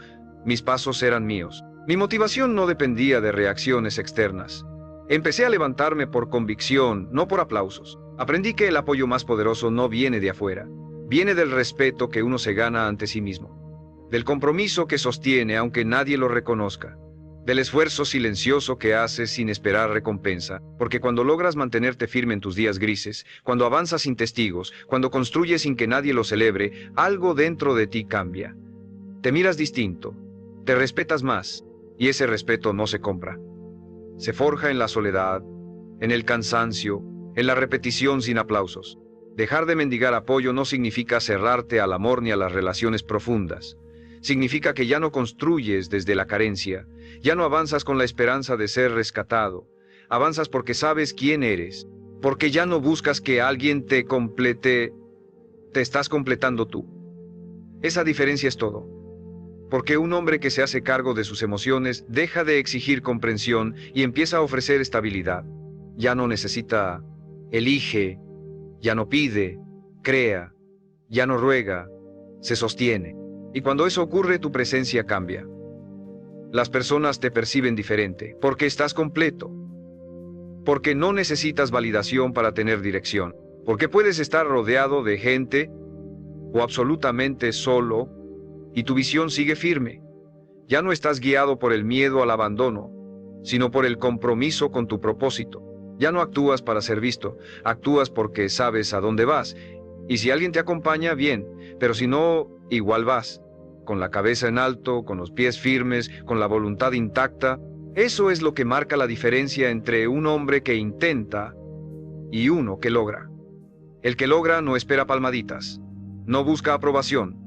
mis pasos eran míos. Mi motivación no dependía de reacciones externas. Empecé a levantarme por convicción, no por aplausos. Aprendí que el apoyo más poderoso no viene de afuera. Viene del respeto que uno se gana ante sí mismo, del compromiso que sostiene aunque nadie lo reconozca, del esfuerzo silencioso que haces sin esperar recompensa, porque cuando logras mantenerte firme en tus días grises, cuando avanzas sin testigos, cuando construyes sin que nadie lo celebre, algo dentro de ti cambia. Te miras distinto, te respetas más, y ese respeto no se compra. Se forja en la soledad, en el cansancio, en la repetición sin aplausos. Dejar de mendigar apoyo no significa cerrarte al amor ni a las relaciones profundas. Significa que ya no construyes desde la carencia, ya no avanzas con la esperanza de ser rescatado. Avanzas porque sabes quién eres, porque ya no buscas que alguien te complete, te estás completando tú. Esa diferencia es todo. Porque un hombre que se hace cargo de sus emociones deja de exigir comprensión y empieza a ofrecer estabilidad. Ya no necesita, elige, ya no pide, crea, ya no ruega, se sostiene. Y cuando eso ocurre, tu presencia cambia. Las personas te perciben diferente, porque estás completo. Porque no necesitas validación para tener dirección. Porque puedes estar rodeado de gente o absolutamente solo y tu visión sigue firme. Ya no estás guiado por el miedo al abandono, sino por el compromiso con tu propósito. Ya no actúas para ser visto, actúas porque sabes a dónde vas. Y si alguien te acompaña, bien, pero si no, igual vas, con la cabeza en alto, con los pies firmes, con la voluntad intacta. Eso es lo que marca la diferencia entre un hombre que intenta y uno que logra. El que logra no espera palmaditas, no busca aprobación,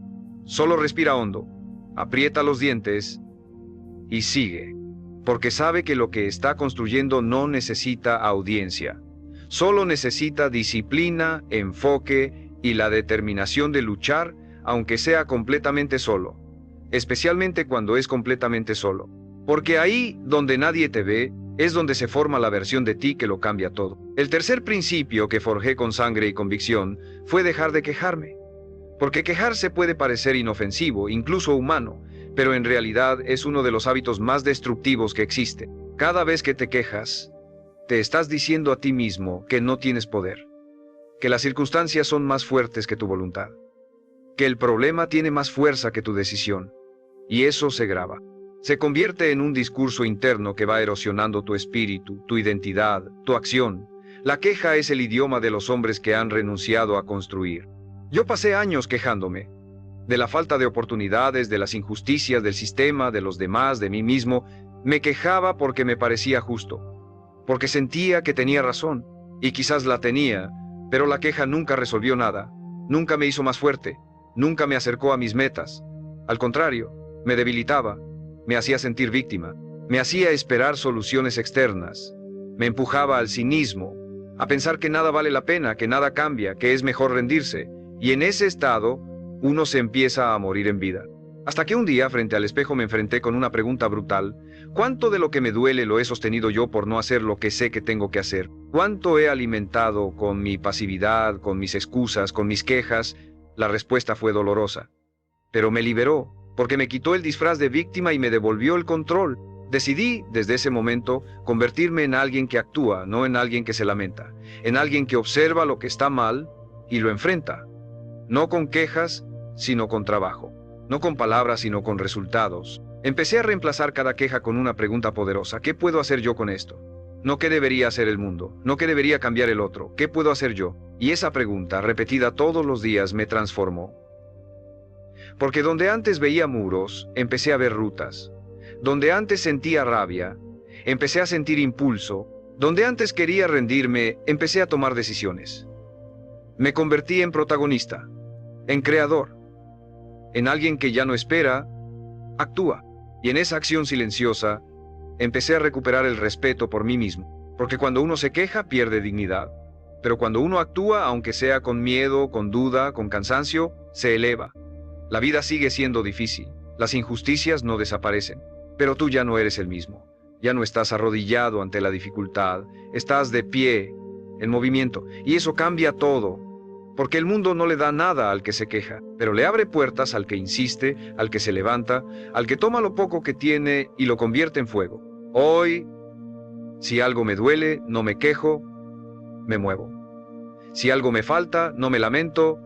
solo respira hondo, aprieta los dientes y sigue. Porque sabe que lo que está construyendo no necesita audiencia, solo necesita disciplina, enfoque y la determinación de luchar, aunque sea completamente solo, especialmente cuando es completamente solo. Porque ahí, donde nadie te ve, es donde se forma la versión de ti que lo cambia todo. El tercer principio que forjé con sangre y convicción fue dejar de quejarme. Porque quejarse puede parecer inofensivo, incluso humano, pero en realidad es uno de los hábitos más destructivos que existe. Cada vez que te quejas, te estás diciendo a ti mismo que no tienes poder, que las circunstancias son más fuertes que tu voluntad, que el problema tiene más fuerza que tu decisión, y eso se graba. Se convierte en un discurso interno que va erosionando tu espíritu, tu identidad, tu acción. La queja es el idioma de los hombres que han renunciado a construir. Yo pasé años quejándome de la falta de oportunidades, de las injusticias del sistema, de los demás, de mí mismo. Me quejaba porque me parecía justo, porque sentía que tenía razón, y quizás la tenía, pero la queja nunca resolvió nada, nunca me hizo más fuerte, nunca me acercó a mis metas. Al contrario, me debilitaba, me hacía sentir víctima, me hacía esperar soluciones externas, me empujaba al cinismo, a pensar que nada vale la pena, que nada cambia, que es mejor rendirse, y en ese estado, uno se empieza a morir en vida. Hasta que un día, frente al espejo, me enfrenté con una pregunta brutal. ¿Cuánto de lo que me duele lo he sostenido yo por no hacer lo que sé que tengo que hacer? ¿Cuánto he alimentado con mi pasividad, con mis excusas, con mis quejas? La respuesta fue dolorosa, pero me liberó, porque me quitó el disfraz de víctima y me devolvió el control. Decidí, desde ese momento, convertirme en alguien que actúa, no en alguien que se lamenta, en alguien que observa lo que está mal y lo enfrenta, no con quejas, sino con trabajo, no con palabras, sino con resultados. Empecé a reemplazar cada queja con una pregunta poderosa: ¿qué puedo hacer yo con esto? No qué debería hacer el mundo, no qué debería cambiar el otro, ¿qué puedo hacer yo? Y esa pregunta, repetida todos los días, me transformó. Porque donde antes veía muros, empecé a ver rutas. Donde antes sentía rabia, empecé a sentir impulso. Donde antes quería rendirme, empecé a tomar decisiones. Me convertí en protagonista, en creador, en alguien que ya no espera, actúa. Y en esa acción silenciosa, empecé a recuperar el respeto por mí mismo. Porque cuando uno se queja, pierde dignidad. Pero cuando uno actúa, aunque sea con miedo, con duda, con cansancio, se eleva. La vida sigue siendo difícil, las injusticias no desaparecen, pero tú ya no eres el mismo. Ya no estás arrodillado ante la dificultad, estás de pie, en movimiento, y eso cambia todo, porque el mundo no le da nada al que se queja, pero le abre puertas al que insiste, al que se levanta, al que toma lo poco que tiene y lo convierte en fuego. Hoy, si algo me duele, no me quejo, me muevo. Si algo me falta, no me lamento,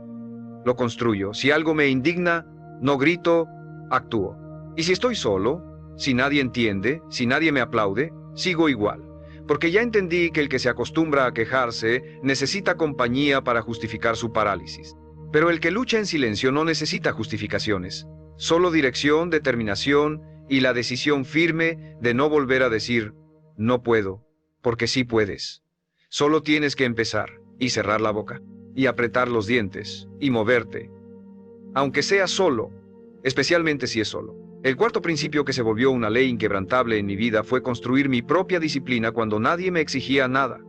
lo construyo. Si algo me indigna, no grito, actúo. Y si estoy solo, si nadie entiende, si nadie me aplaude, sigo igual. Porque ya entendí que el que se acostumbra a quejarse necesita compañía para justificar su parálisis. Pero el que lucha en silencio no necesita justificaciones, solo dirección, determinación y la decisión firme de no volver a decir, no puedo, porque sí puedes. Solo tienes que empezar y cerrar la boca, y apretar los dientes, y moverte. Aunque sea solo, especialmente si es solo. El cuarto principio que se volvió una ley inquebrantable en mi vida fue construir mi propia disciplina cuando nadie me exigía nada.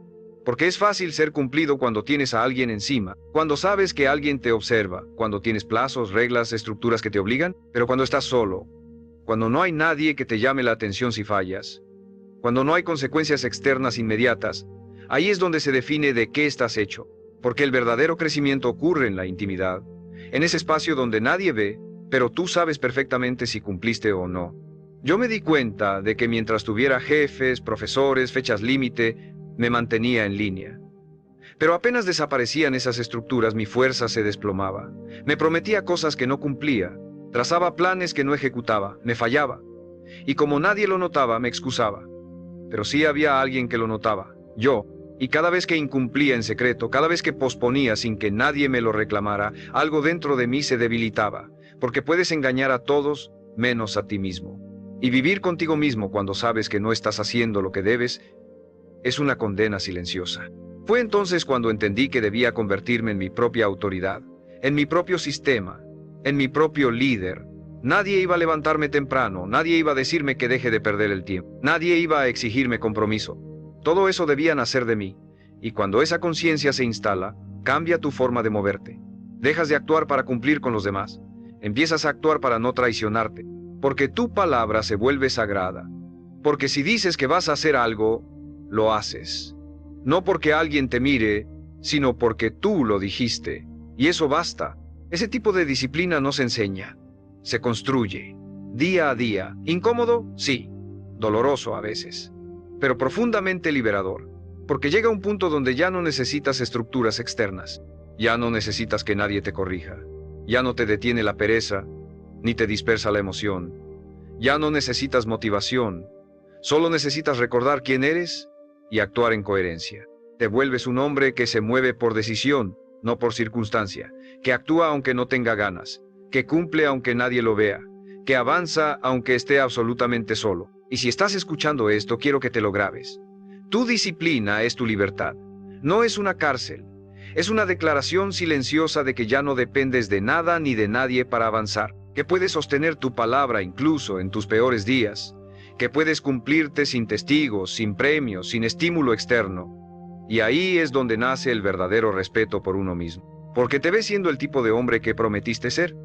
Porque es fácil ser cumplido cuando tienes a alguien encima, cuando sabes que alguien te observa, cuando tienes plazos, reglas, estructuras que te obligan, pero cuando estás solo, cuando no hay nadie que te llame la atención si fallas, cuando no hay consecuencias externas inmediatas, ahí es donde se define de qué estás hecho. Porque el verdadero crecimiento ocurre en la intimidad, en ese espacio donde nadie ve, pero tú sabes perfectamente si cumpliste o no. Yo me di cuenta de que mientras tuviera jefes, profesores, fechas límite, me mantenía en línea. Pero apenas desaparecían esas estructuras, mi fuerza se desplomaba. Me prometía cosas que no cumplía, trazaba planes que no ejecutaba, me fallaba. Y como nadie lo notaba, me excusaba. Pero sí había alguien que lo notaba, yo. Y cada vez que incumplía en secreto, cada vez que posponía sin que nadie me lo reclamara, algo dentro de mí se debilitaba, porque puedes engañar a todos menos a ti mismo. Y vivir contigo mismo cuando sabes que no estás haciendo lo que debes, es una condena silenciosa. Fue entonces cuando entendí que debía convertirme en mi propia autoridad, en mi propio sistema, en mi propio líder. Nadie iba a levantarme temprano, nadie iba a decirme que deje de perder el tiempo, nadie iba a exigirme compromiso. Todo eso debía nacer de mí, y cuando esa conciencia se instala, cambia tu forma de moverte. Dejas de actuar para cumplir con los demás. Empiezas a actuar para no traicionarte. Porque tu palabra se vuelve sagrada. Porque si dices que vas a hacer algo, lo haces. No porque alguien te mire, sino porque tú lo dijiste. Y eso basta. Ese tipo de disciplina no se enseña. Se construye. Día a día. Incómodo, sí. Doloroso a veces. Pero profundamente liberador. Porque llega un punto donde ya no necesitas estructuras externas. Ya no necesitas que nadie te corrija. Ya no te detiene la pereza, ni te dispersa la emoción. Ya no necesitas motivación. Solo necesitas recordar quién eres y actuar en coherencia. Te vuelves un hombre que se mueve por decisión, no por circunstancia, que actúa aunque no tenga ganas, que cumple aunque nadie lo vea, que avanza aunque esté absolutamente solo. Y si estás escuchando esto, quiero que te lo grabes. Tu disciplina es tu libertad. No es una cárcel. Es una declaración silenciosa de que ya no dependes de nada ni de nadie para avanzar, que puedes sostener tu palabra incluso en tus peores días, que puedes cumplirte sin testigos, sin premios, sin estímulo externo. Y ahí es donde nace el verdadero respeto por uno mismo, porque te ves siendo el tipo de hombre que prometiste ser,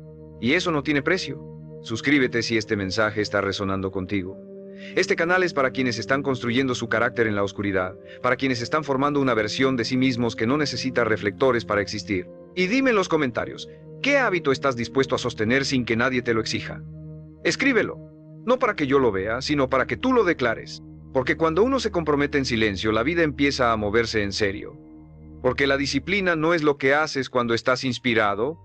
y eso no tiene precio. Suscríbete si este mensaje está resonando contigo. Este canal es para quienes están construyendo su carácter en la oscuridad, para quienes están formando una versión de sí mismos que no necesita reflectores para existir. Y dime en los comentarios, ¿qué hábito estás dispuesto a sostener sin que nadie te lo exija? Escríbelo, no para que yo lo vea, sino para que tú lo declares. Porque cuando uno se compromete en silencio, la vida empieza a moverse en serio. Porque la disciplina no es lo que haces cuando estás inspirado,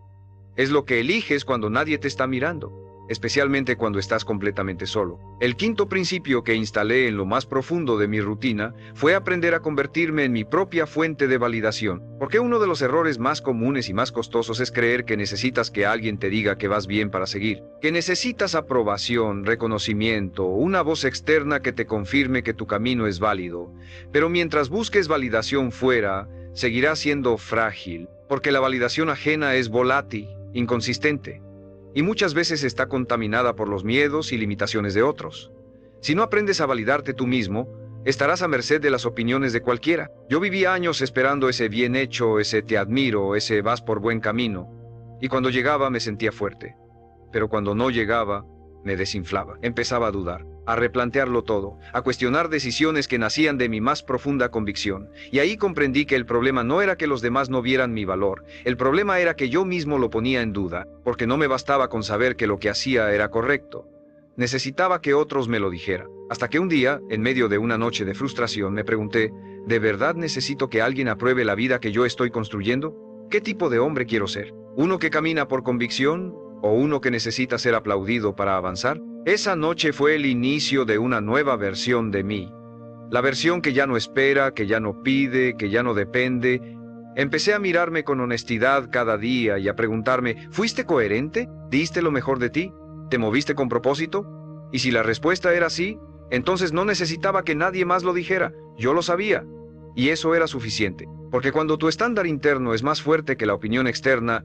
es lo que eliges cuando nadie te está mirando, especialmente cuando estás completamente solo. El quinto principio que instalé en lo más profundo de mi rutina fue aprender a convertirme en mi propia fuente de validación, porque uno de los errores más comunes y más costosos es creer que necesitas que alguien te diga que vas bien para seguir, que necesitas aprobación, reconocimiento, una voz externa que te confirme que tu camino es válido. Pero mientras busques validación fuera, seguirás siendo frágil, porque la validación ajena es volátil, inconsistente, y muchas veces está contaminada por los miedos y limitaciones de otros. Si no aprendes a validarte tú mismo, estarás a merced de las opiniones de cualquiera. Yo viví años esperando ese bien hecho, ese te admiro, ese vas por buen camino, y cuando llegaba me sentía fuerte. Pero cuando no llegaba, me desinflaba. Empezaba a dudar, a replantearlo todo, a cuestionar decisiones que nacían de mi más profunda convicción. Y ahí comprendí que el problema no era que los demás no vieran mi valor, el problema era que yo mismo lo ponía en duda, porque no me bastaba con saber que lo que hacía era correcto. Necesitaba que otros me lo dijeran. Hasta que un día, en medio de una noche de frustración, me pregunté, ¿de verdad necesito que alguien apruebe la vida que yo estoy construyendo? ¿Qué tipo de hombre quiero ser? ¿Uno que camina por convicción? ¿O uno que necesita ser aplaudido para avanzar? Esa noche fue el inicio de una nueva versión de mí. La versión que ya no espera, que ya no pide, que ya no depende. Empecé a mirarme con honestidad cada día y a preguntarme, ¿fuiste coherente? ¿Diste lo mejor de ti? ¿Te moviste con propósito? Y si la respuesta era sí, entonces no necesitaba que nadie más lo dijera. Yo lo sabía. Y eso era suficiente. Porque cuando tu estándar interno es más fuerte que la opinión externa,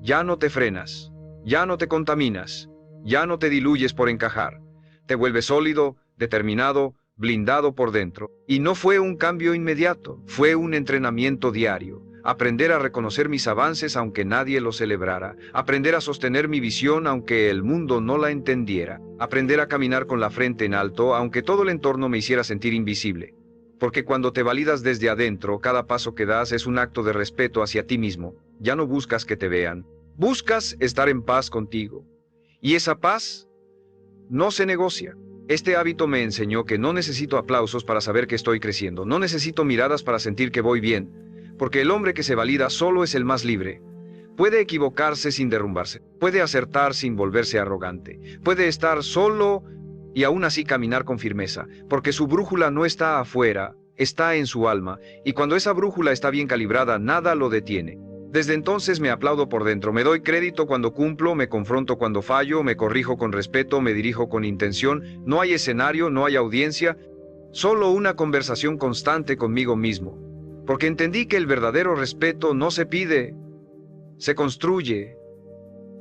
ya no te frenas. Ya no te contaminas, ya no te diluyes por encajar, te vuelves sólido, determinado, blindado por dentro. Y no fue un cambio inmediato, fue un entrenamiento diario. Aprender a reconocer mis avances aunque nadie los celebrara, aprender a sostener mi visión aunque el mundo no la entendiera, aprender a caminar con la frente en alto aunque todo el entorno me hiciera sentir invisible. Porque cuando te validas desde adentro, cada paso que das es un acto de respeto hacia ti mismo. Ya no buscas que te vean. Buscas estar en paz contigo. Y esa paz no se negocia. Este hábito me enseñó que no necesito aplausos para saber que estoy creciendo. No necesito miradas para sentir que voy bien. Porque el hombre que se valida solo es el más libre. Puede equivocarse sin derrumbarse. Puede acertar sin volverse arrogante. Puede estar solo y aún así caminar con firmeza. Porque su brújula no está afuera, está en su alma. Y cuando esa brújula está bien calibrada, nada lo detiene. Desde entonces me aplaudo por dentro, me doy crédito cuando cumplo, me confronto cuando fallo, me corrijo con respeto, me dirijo con intención. No hay escenario, no hay audiencia, solo una conversación constante conmigo mismo. Porque entendí que el verdadero respeto no se pide, se construye.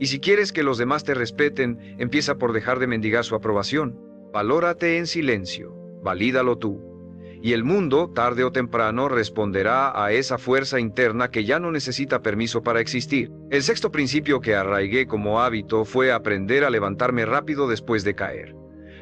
Y si quieres que los demás te respeten, empieza por dejar de mendigar su aprobación. Valórate en silencio, valídalo tú. Y el mundo, tarde o temprano, responderá a esa fuerza interna que ya no necesita permiso para existir. El sexto principio que arraigué como hábito fue aprender a levantarme rápido después de caer.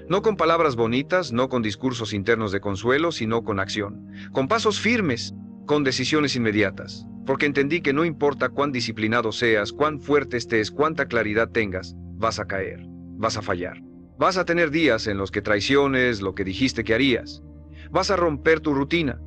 No con palabras bonitas, no con discursos internos de consuelo, sino con acción, con pasos firmes, con decisiones inmediatas. Porque entendí que no importa cuán disciplinado seas, cuán fuerte estés, cuánta claridad tengas, vas a caer, vas a fallar. Vas a tener días en los que traiciones lo que dijiste que harías. Vas a romper tu rutina.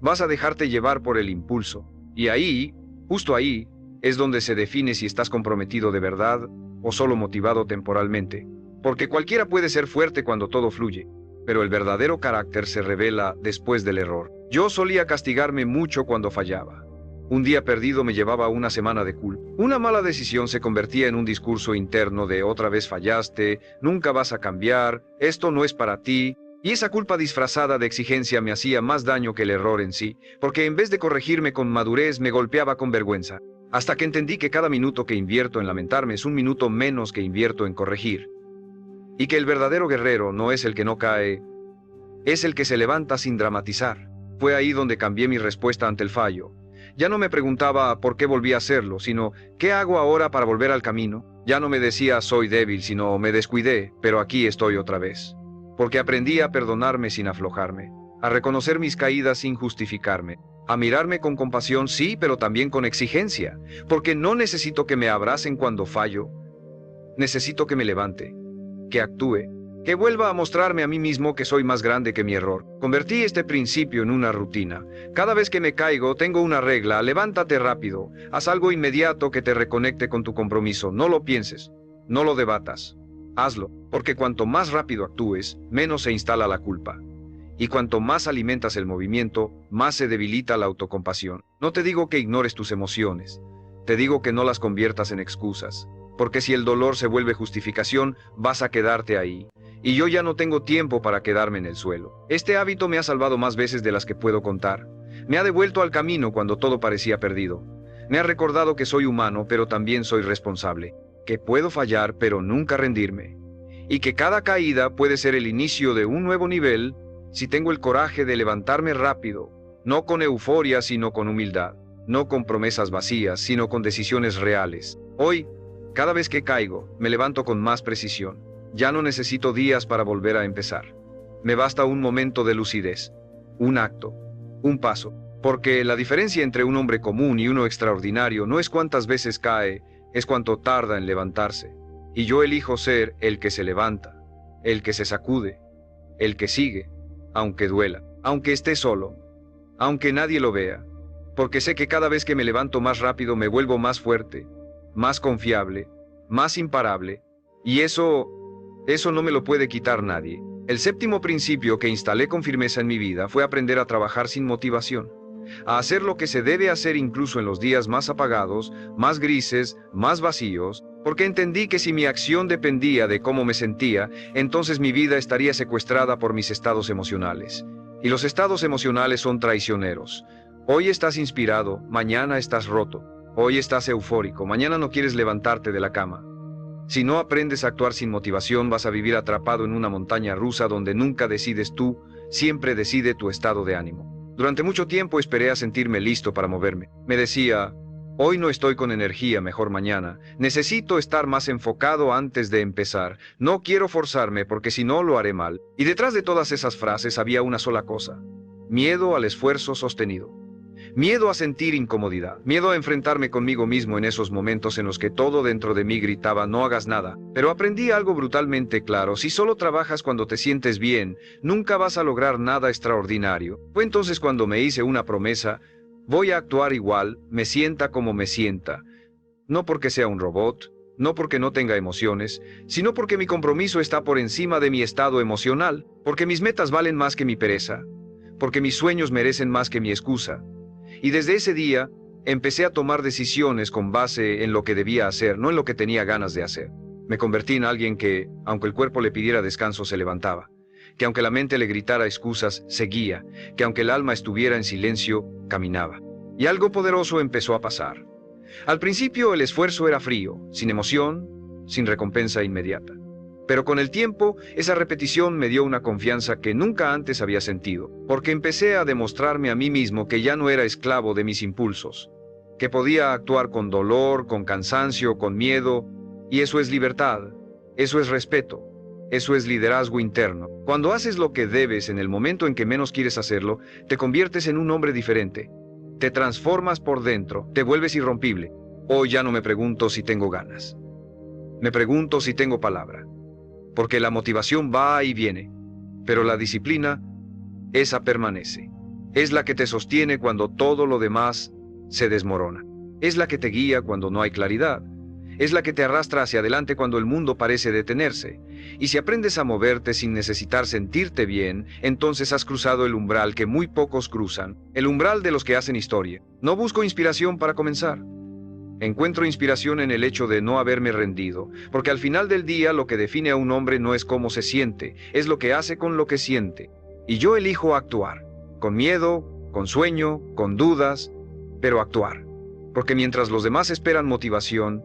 Vas a dejarte llevar por el impulso. Y ahí, justo ahí, es donde se define si estás comprometido de verdad o solo motivado temporalmente. Porque cualquiera puede ser fuerte cuando todo fluye, pero el verdadero carácter se revela después del error. Yo solía castigarme mucho cuando fallaba. Un día perdido me llevaba una semana de culpa. Una mala decisión se convertía en un discurso interno de otra vez fallaste, nunca vas a cambiar, esto no es para ti. Y esa culpa disfrazada de exigencia me hacía más daño que el error en sí, porque en vez de corregirme con madurez me golpeaba con vergüenza. Hasta que entendí que cada minuto que invierto en lamentarme es un minuto menos que invierto en corregir. Y que el verdadero guerrero no es el que no cae, es el que se levanta sin dramatizar. Fue ahí donde cambié mi respuesta ante el fallo. Ya no me preguntaba por qué volví a hacerlo, sino ¿qué hago ahora para volver al camino? Ya no me decía soy débil, sino me descuidé, pero aquí estoy otra vez. Porque aprendí a perdonarme sin aflojarme, a reconocer mis caídas sin justificarme, a mirarme con compasión sí, pero también con exigencia, porque no necesito que me abracen cuando fallo, necesito que me levante, que actúe, que vuelva a mostrarme a mí mismo que soy más grande que mi error. Convertí este principio en una rutina. Cada vez que me caigo, tengo una regla: levántate rápido, haz algo inmediato que te reconecte con tu compromiso. No lo pienses, no lo debatas. Hazlo, porque cuanto más rápido actúes, menos se instala la culpa. Y cuanto más alimentas el movimiento, más se debilita la autocompasión. No te digo que ignores tus emociones, te digo que no las conviertas en excusas, porque si el dolor se vuelve justificación, vas a quedarte ahí. Y yo ya no tengo tiempo para quedarme en el suelo. Este hábito me ha salvado más veces de las que puedo contar. Me ha devuelto al camino cuando todo parecía perdido. Me ha recordado que soy humano, pero también soy responsable. Que puedo fallar, pero nunca rendirme. Y que cada caída puede ser el inicio de un nuevo nivel si tengo el coraje de levantarme rápido, no con euforia, sino con humildad, no con promesas vacías, sino con decisiones reales. Hoy, cada vez que caigo, me levanto con más precisión. Ya no necesito días para volver a empezar. Me basta un momento de lucidez, un acto, un paso. Porque la diferencia entre un hombre común y uno extraordinario no es cuántas veces cae, es cuánto tarda en levantarse. Y yo elijo ser el que se levanta, el que se sacude, el que sigue, aunque duela, aunque esté solo, aunque nadie lo vea. Porque sé que cada vez que me levanto más rápido me vuelvo más fuerte, más confiable, más imparable. Y eso no me lo puede quitar nadie. El séptimo principio que instalé con firmeza en mi vida fue aprender a trabajar sin motivación, a hacer lo que se debe hacer incluso en los días más apagados, más grises, más vacíos, porque entendí que si mi acción dependía de cómo me sentía, entonces mi vida estaría secuestrada por mis estados emocionales. Y los estados emocionales son traicioneros. Hoy estás inspirado, mañana estás roto. Hoy estás eufórico, mañana no quieres levantarte de la cama. Si no aprendes a actuar sin motivación, vas a vivir atrapado en una montaña rusa donde nunca decides tú, siempre decide tu estado de ánimo. Durante mucho tiempo esperé a sentirme listo para moverme. Me decía, hoy no estoy con energía, mejor mañana. Necesito estar más enfocado antes de empezar. No quiero forzarme porque si no lo haré mal. Y detrás de todas esas frases había una sola cosa: miedo al esfuerzo sostenido. Miedo a sentir incomodidad, miedo a enfrentarme conmigo mismo en esos momentos en los que todo dentro de mí gritaba no hagas nada. Pero aprendí algo brutalmente claro: si solo trabajas cuando te sientes bien, nunca vas a lograr nada extraordinario. Fue entonces cuando me hice una promesa: voy a actuar igual, me sienta como me sienta. No porque sea un robot, no porque no tenga emociones, sino porque mi compromiso está por encima de mi estado emocional, porque mis metas valen más que mi pereza, porque mis sueños merecen más que mi excusa. Y desde ese día, empecé a tomar decisiones con base en lo que debía hacer, no en lo que tenía ganas de hacer. Me convertí en alguien que, aunque el cuerpo le pidiera descanso, se levantaba. Que aunque la mente le gritara excusas, seguía. Que aunque el alma estuviera en silencio, caminaba. Y algo poderoso empezó a pasar. Al principio el esfuerzo era frío, sin emoción, sin recompensa inmediata. Pero con el tiempo, esa repetición me dio una confianza que nunca antes había sentido, porque empecé a demostrarme a mí mismo que ya no era esclavo de mis impulsos, que podía actuar con dolor, con cansancio, con miedo, y eso es libertad, eso es respeto, eso es liderazgo interno. Cuando haces lo que debes en el momento en que menos quieres hacerlo, te conviertes en un hombre diferente, te transformas por dentro, te vuelves irrompible. Hoy ya no me pregunto si tengo ganas, me pregunto si tengo palabra. Porque la motivación va y viene, pero la disciplina, esa permanece. Es la que te sostiene cuando todo lo demás se desmorona. Es la que te guía cuando no hay claridad. Es la que te arrastra hacia adelante cuando el mundo parece detenerse. Y si aprendes a moverte sin necesitar sentirte bien, entonces has cruzado el umbral que muy pocos cruzan, el umbral de los que hacen historia. No busco inspiración para comenzar. Encuentro inspiración en el hecho de no haberme rendido, porque al final del día lo que define a un hombre no es cómo se siente, es lo que hace con lo que siente. Y yo elijo actuar, con miedo, con sueño, con dudas, pero actuar. Porque mientras los demás esperan motivación,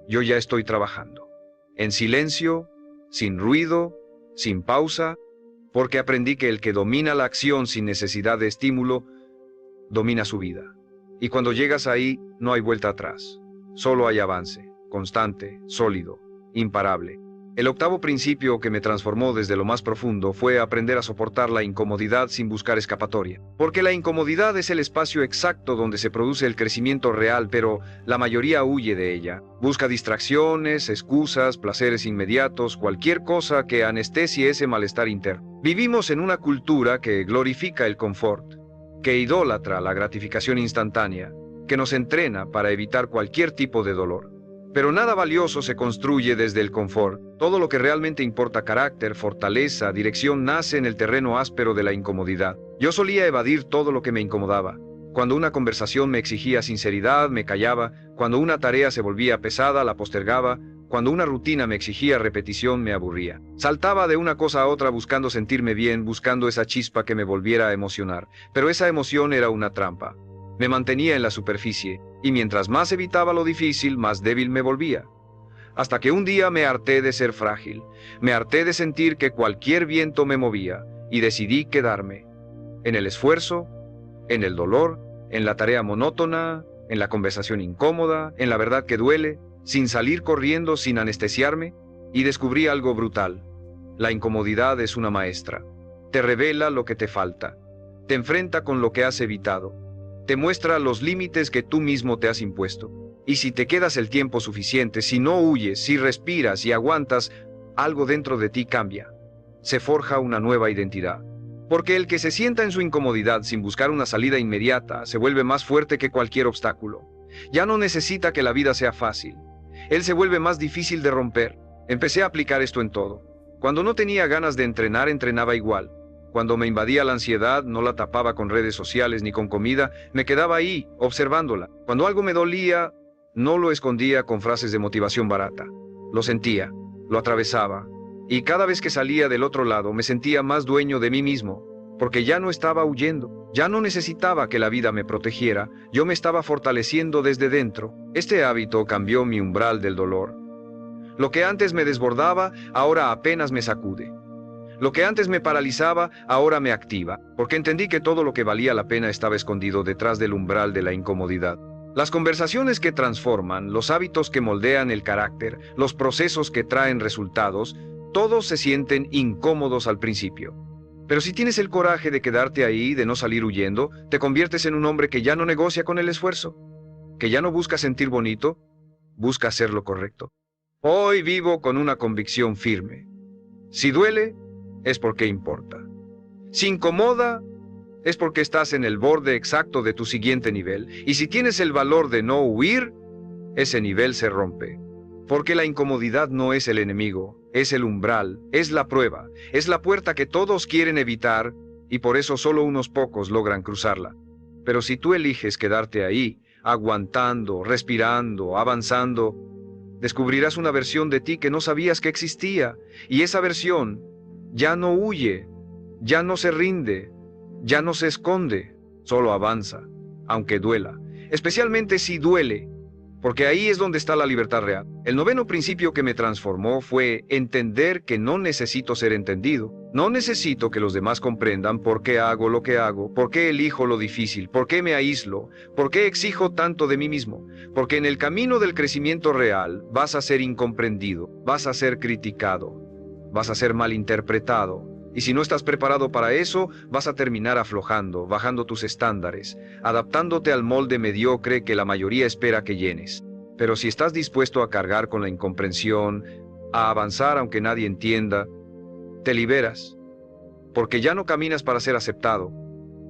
yo ya estoy trabajando. En silencio, sin ruido, sin pausa, porque aprendí que el que domina la acción sin necesidad de estímulo, domina su vida. Y cuando llegas ahí, no hay vuelta atrás. Solo hay avance, constante, sólido, imparable. El octavo principio que me transformó desde lo más profundo fue aprender a soportar la incomodidad sin buscar escapatoria. Porque la incomodidad es el espacio exacto donde se produce el crecimiento real, pero la mayoría huye de ella. Busca distracciones, excusas, placeres inmediatos, cualquier cosa que anestesie ese malestar interno. Vivimos en una cultura que glorifica el confort, que idolatra la gratificación instantánea, que nos entrena para evitar cualquier tipo de dolor. Pero nada valioso se construye desde el confort. Todo lo que realmente importa, carácter, fortaleza, dirección, nace en el terreno áspero de la incomodidad. Yo solía evadir todo lo que me incomodaba. Cuando una conversación me exigía sinceridad, me callaba. Cuando una tarea se volvía pesada, la postergaba. Cuando una rutina me exigía repetición, me aburría. Saltaba de una cosa a otra buscando sentirme bien, buscando esa chispa que me volviera a emocionar. Pero esa emoción era una trampa. Me mantenía en la superficie, y mientras más evitaba lo difícil, más débil me volvía. Hasta que un día me harté de ser frágil. Me harté de sentir que cualquier viento me movía, y decidí quedarme. En el esfuerzo, en el dolor, en la tarea monótona, en la conversación incómoda, en la verdad que duele, sin salir corriendo, sin anestesiarme, y descubrí algo brutal. La incomodidad es una maestra. Te revela lo que te falta. Te enfrenta con lo que has evitado. Te muestra los límites que tú mismo te has impuesto. Y si te quedas el tiempo suficiente, si no huyes, si respiras y aguantas, algo dentro de ti cambia. Se forja una nueva identidad. Porque el que se sienta en su incomodidad sin buscar una salida inmediata se vuelve más fuerte que cualquier obstáculo. Ya no necesita que la vida sea fácil. Él se vuelve más difícil de romper. Empecé a aplicar esto en todo. Cuando no tenía ganas de entrenar, entrenaba igual. Cuando me invadía la ansiedad, no la tapaba con redes sociales ni con comida, me quedaba ahí, observándola. Cuando algo me dolía, no lo escondía con frases de motivación barata. Lo sentía, lo atravesaba. Y cada vez que salía del otro lado, me sentía más dueño de mí mismo, porque ya no estaba huyendo, ya no necesitaba que la vida me protegiera, yo me estaba fortaleciendo desde dentro. Este hábito cambió mi umbral del dolor. Lo que antes me desbordaba, ahora apenas me sacude. Lo que antes me paralizaba, ahora me activa, porque entendí que todo lo que valía la pena estaba escondido detrás del umbral de la incomodidad. Las conversaciones que transforman, los hábitos que moldean el carácter, los procesos que traen resultados, todos se sienten incómodos al principio. Pero si tienes el coraje de quedarte ahí, de no salir huyendo, te conviertes en un hombre que ya no negocia con el esfuerzo, que ya no busca sentir bonito, busca hacer lo correcto. Hoy vivo con una convicción firme. Si duele, es porque importa. Si incomoda, es porque estás en el borde exacto de tu siguiente nivel. Y si tienes el valor de no huir, ese nivel se rompe. Porque la incomodidad no es el enemigo, es el umbral, es la prueba, es la puerta que todos quieren evitar y por eso solo unos pocos logran cruzarla. Pero si tú eliges quedarte ahí, aguantando, respirando, avanzando, descubrirás una versión de ti que no sabías que existía, y esa versión ya no huye, ya no se rinde, ya no se esconde, solo avanza, aunque duela, especialmente si duele, porque ahí es donde está la libertad real. El noveno principio que me transformó fue entender que no necesito ser entendido. No necesito que los demás comprendan por qué hago lo que hago, por qué elijo lo difícil, por qué me aíslo, por qué exijo tanto de mí mismo. Porque en el camino del crecimiento real vas a ser incomprendido, vas a ser criticado, vas a ser malinterpretado. Y si no estás preparado para eso, vas a terminar aflojando, bajando tus estándares, adaptándote al molde mediocre que la mayoría espera que llenes. Pero si estás dispuesto a cargar con la incomprensión, a avanzar aunque nadie entienda, te liberas. Porque ya no caminas para ser aceptado,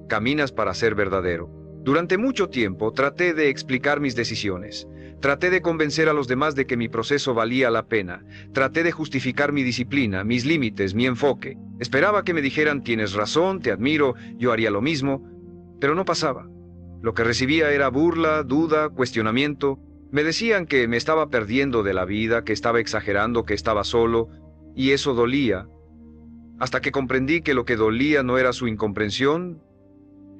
caminas para ser verdadero. Durante mucho tiempo traté de explicar mis decisiones. Traté de convencer a los demás de que mi proceso valía la pena. Traté de justificar mi disciplina, mis límites, mi enfoque. Esperaba que me dijeran, tienes razón, te admiro, yo haría lo mismo. Pero no pasaba. Lo que recibía era burla, duda, cuestionamiento. Me decían que me estaba perdiendo de la vida, que estaba exagerando, que estaba solo. Y eso dolía. Hasta que comprendí que lo que dolía no era su incomprensión,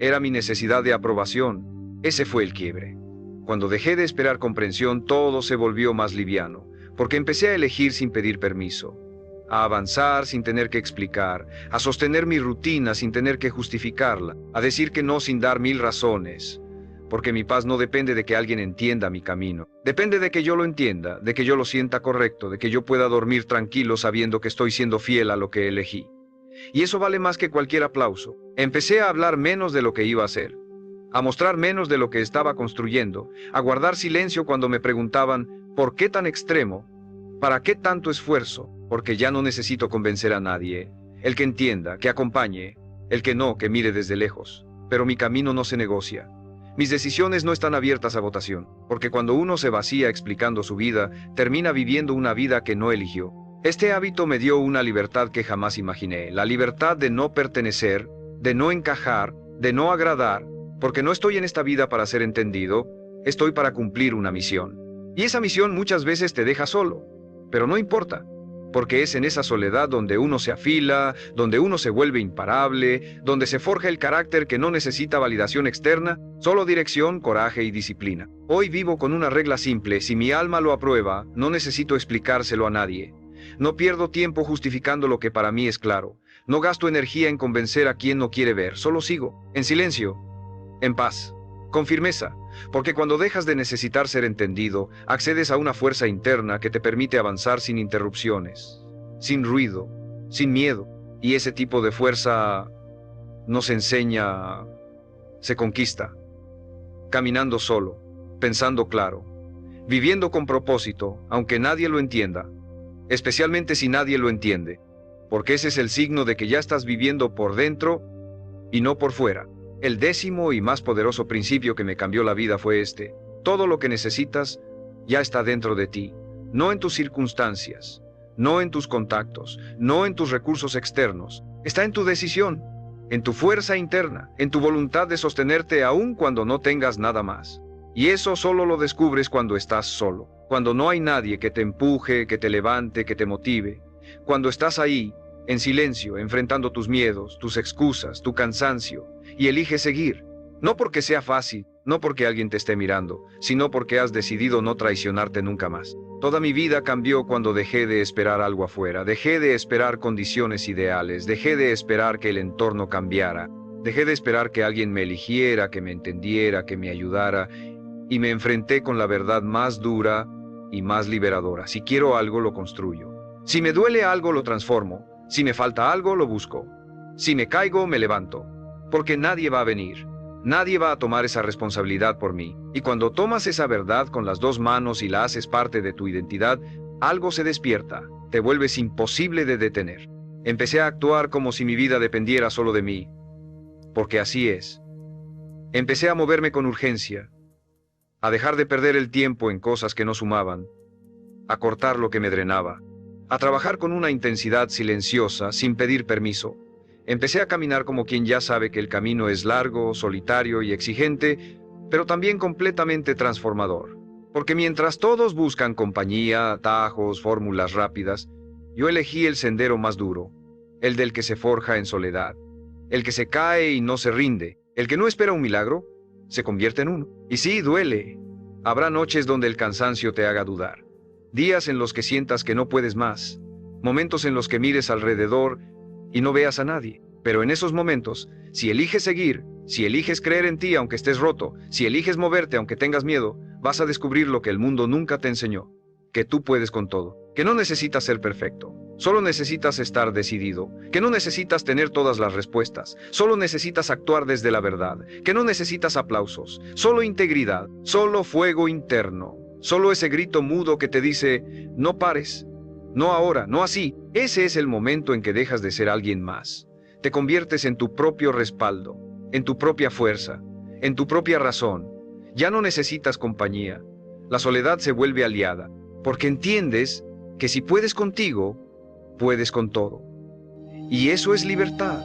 era mi necesidad de aprobación. Ese fue el quiebre. Cuando dejé de esperar comprensión, todo se volvió más liviano, porque empecé a elegir sin pedir permiso, a avanzar sin tener que explicar, a sostener mi rutina sin tener que justificarla, a decir que no sin dar 1000 razones, porque mi paz no depende de que alguien entienda mi camino, depende de que yo lo entienda, de que yo lo sienta correcto, de que yo pueda dormir tranquilo sabiendo que estoy siendo fiel a lo que elegí. Y eso vale más que cualquier aplauso. Empecé a hablar menos de lo que iba a hacer, a mostrar menos de lo que estaba construyendo, a guardar silencio cuando me preguntaban, ¿por qué tan extremo? ¿Para qué tanto esfuerzo? Porque ya no necesito convencer a nadie. El que entienda, que acompañe, el que no, que mire desde lejos. Pero mi camino no se negocia. Mis decisiones no están abiertas a votación, porque cuando uno se vacía explicando su vida, termina viviendo una vida que no eligió. Este hábito me dio una libertad que jamás imaginé, la libertad de no pertenecer, de no encajar, de no agradar, porque no estoy en esta vida para ser entendido, estoy para cumplir una misión. Y esa misión muchas veces te deja solo, pero no importa, porque es en esa soledad donde uno se afila, donde uno se vuelve imparable, donde se forja el carácter que no necesita validación externa, solo dirección, coraje y disciplina. Hoy vivo con una regla simple, si mi alma lo aprueba, no necesito explicárselo a nadie. No pierdo tiempo justificando lo que para mí es claro. No gasto energía en convencer a quien no quiere ver, solo sigo, en silencio, en paz, con firmeza, porque cuando dejas de necesitar ser entendido, accedes a una fuerza interna que te permite avanzar sin interrupciones, sin ruido, sin miedo. Y ese tipo de fuerza no se enseña, se conquista, caminando solo, pensando claro, viviendo con propósito, aunque nadie lo entienda, especialmente si nadie lo entiende, porque ese es el signo de que ya estás viviendo por dentro y no por fuera. El 10º y más poderoso principio que me cambió la vida fue este: todo lo que necesitas ya está dentro de ti, no en tus circunstancias, no en tus contactos, no en tus recursos externos, está en tu decisión, en tu fuerza interna, en tu voluntad de sostenerte aún cuando no tengas nada más. Y eso solo lo descubres cuando estás solo, cuando no hay nadie que te empuje, que te levante, que te motive, cuando estás ahí, en silencio, enfrentando tus miedos, tus excusas, tu cansancio, y eliges seguir, no porque sea fácil, no porque alguien te esté mirando, sino porque has decidido no traicionarte nunca más. Toda mi vida cambió cuando dejé de esperar algo afuera, dejé de esperar condiciones ideales, dejé de esperar que el entorno cambiara, dejé de esperar que alguien me eligiera, que me entendiera, que me ayudara, y me enfrenté con la verdad más dura y más liberadora. Si quiero algo, lo construyo. Si me duele algo, lo transformo. Si me falta algo, lo busco. Si me caigo, me levanto. Porque nadie va a venir. Nadie va a tomar esa responsabilidad por mí. Y cuando tomas esa verdad con las 2 manos y la haces parte de tu identidad, algo se despierta. Te vuelves imposible de detener. Empecé a actuar como si mi vida dependiera solo de mí. Porque así es. Empecé a moverme con urgencia. A dejar de perder el tiempo en cosas que no sumaban. A cortar lo que me drenaba. A trabajar con una intensidad silenciosa, sin pedir permiso. Empecé a caminar como quien ya sabe que el camino es largo, solitario y exigente, pero también completamente transformador. Porque mientras todos buscan compañía, atajos, fórmulas rápidas, yo elegí el sendero más duro, el del que se forja en soledad, el que se cae y no se rinde, el que no espera un milagro, se convierte en uno. Y sí, duele, Habrá noches donde el cansancio te haga dudar, días en los que sientas que no puedes más, momentos en los que mires alrededor y no veas a nadie. Pero en esos momentos, si eliges seguir, si eliges creer en ti aunque estés roto, si eliges moverte aunque tengas miedo, vas a descubrir lo que el mundo nunca te enseñó, que tú puedes con todo, que no necesitas ser perfecto, solo necesitas estar decidido, que no necesitas tener todas las respuestas, solo necesitas actuar desde la verdad, que no necesitas aplausos, solo integridad, solo fuego interno, solo ese grito mudo que te dice, no pares, no ahora, no así. Ese es el momento en que dejas de ser alguien más. Te conviertes en tu propio respaldo, en tu propia fuerza, en tu propia razón. Ya no necesitas compañía. La soledad se vuelve aliada, porque entiendes que si puedes contigo, puedes con todo. Y eso es libertad,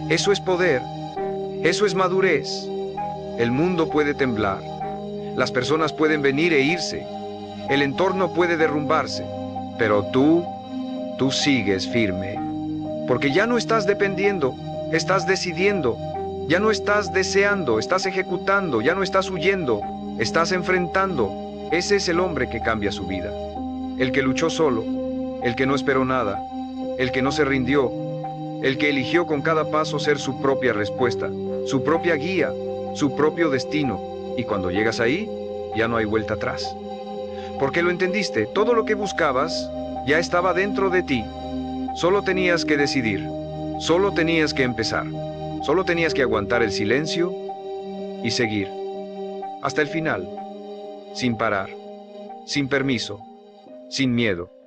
eso es poder, eso es madurez. El mundo puede temblar, las personas pueden venir e irse, el entorno puede derrumbarse, pero tú sigues firme, porque ya no estás dependiendo, estás decidiendo, ya no estás deseando, estás ejecutando, ya no estás huyendo, estás enfrentando. Ese es el hombre que cambia su vida, el que luchó solo, el que no esperó nada, el que no se rindió, el que eligió con cada paso ser su propia respuesta, su propia guía, su propio destino. Y cuando llegas ahí, ya no hay vuelta atrás. Porque lo entendiste, todo lo que buscabas ya estaba dentro de ti. Solo tenías que decidir, solo tenías que empezar, solo tenías que aguantar el silencio y seguir. Hasta el final, sin parar, sin permiso, sin miedo.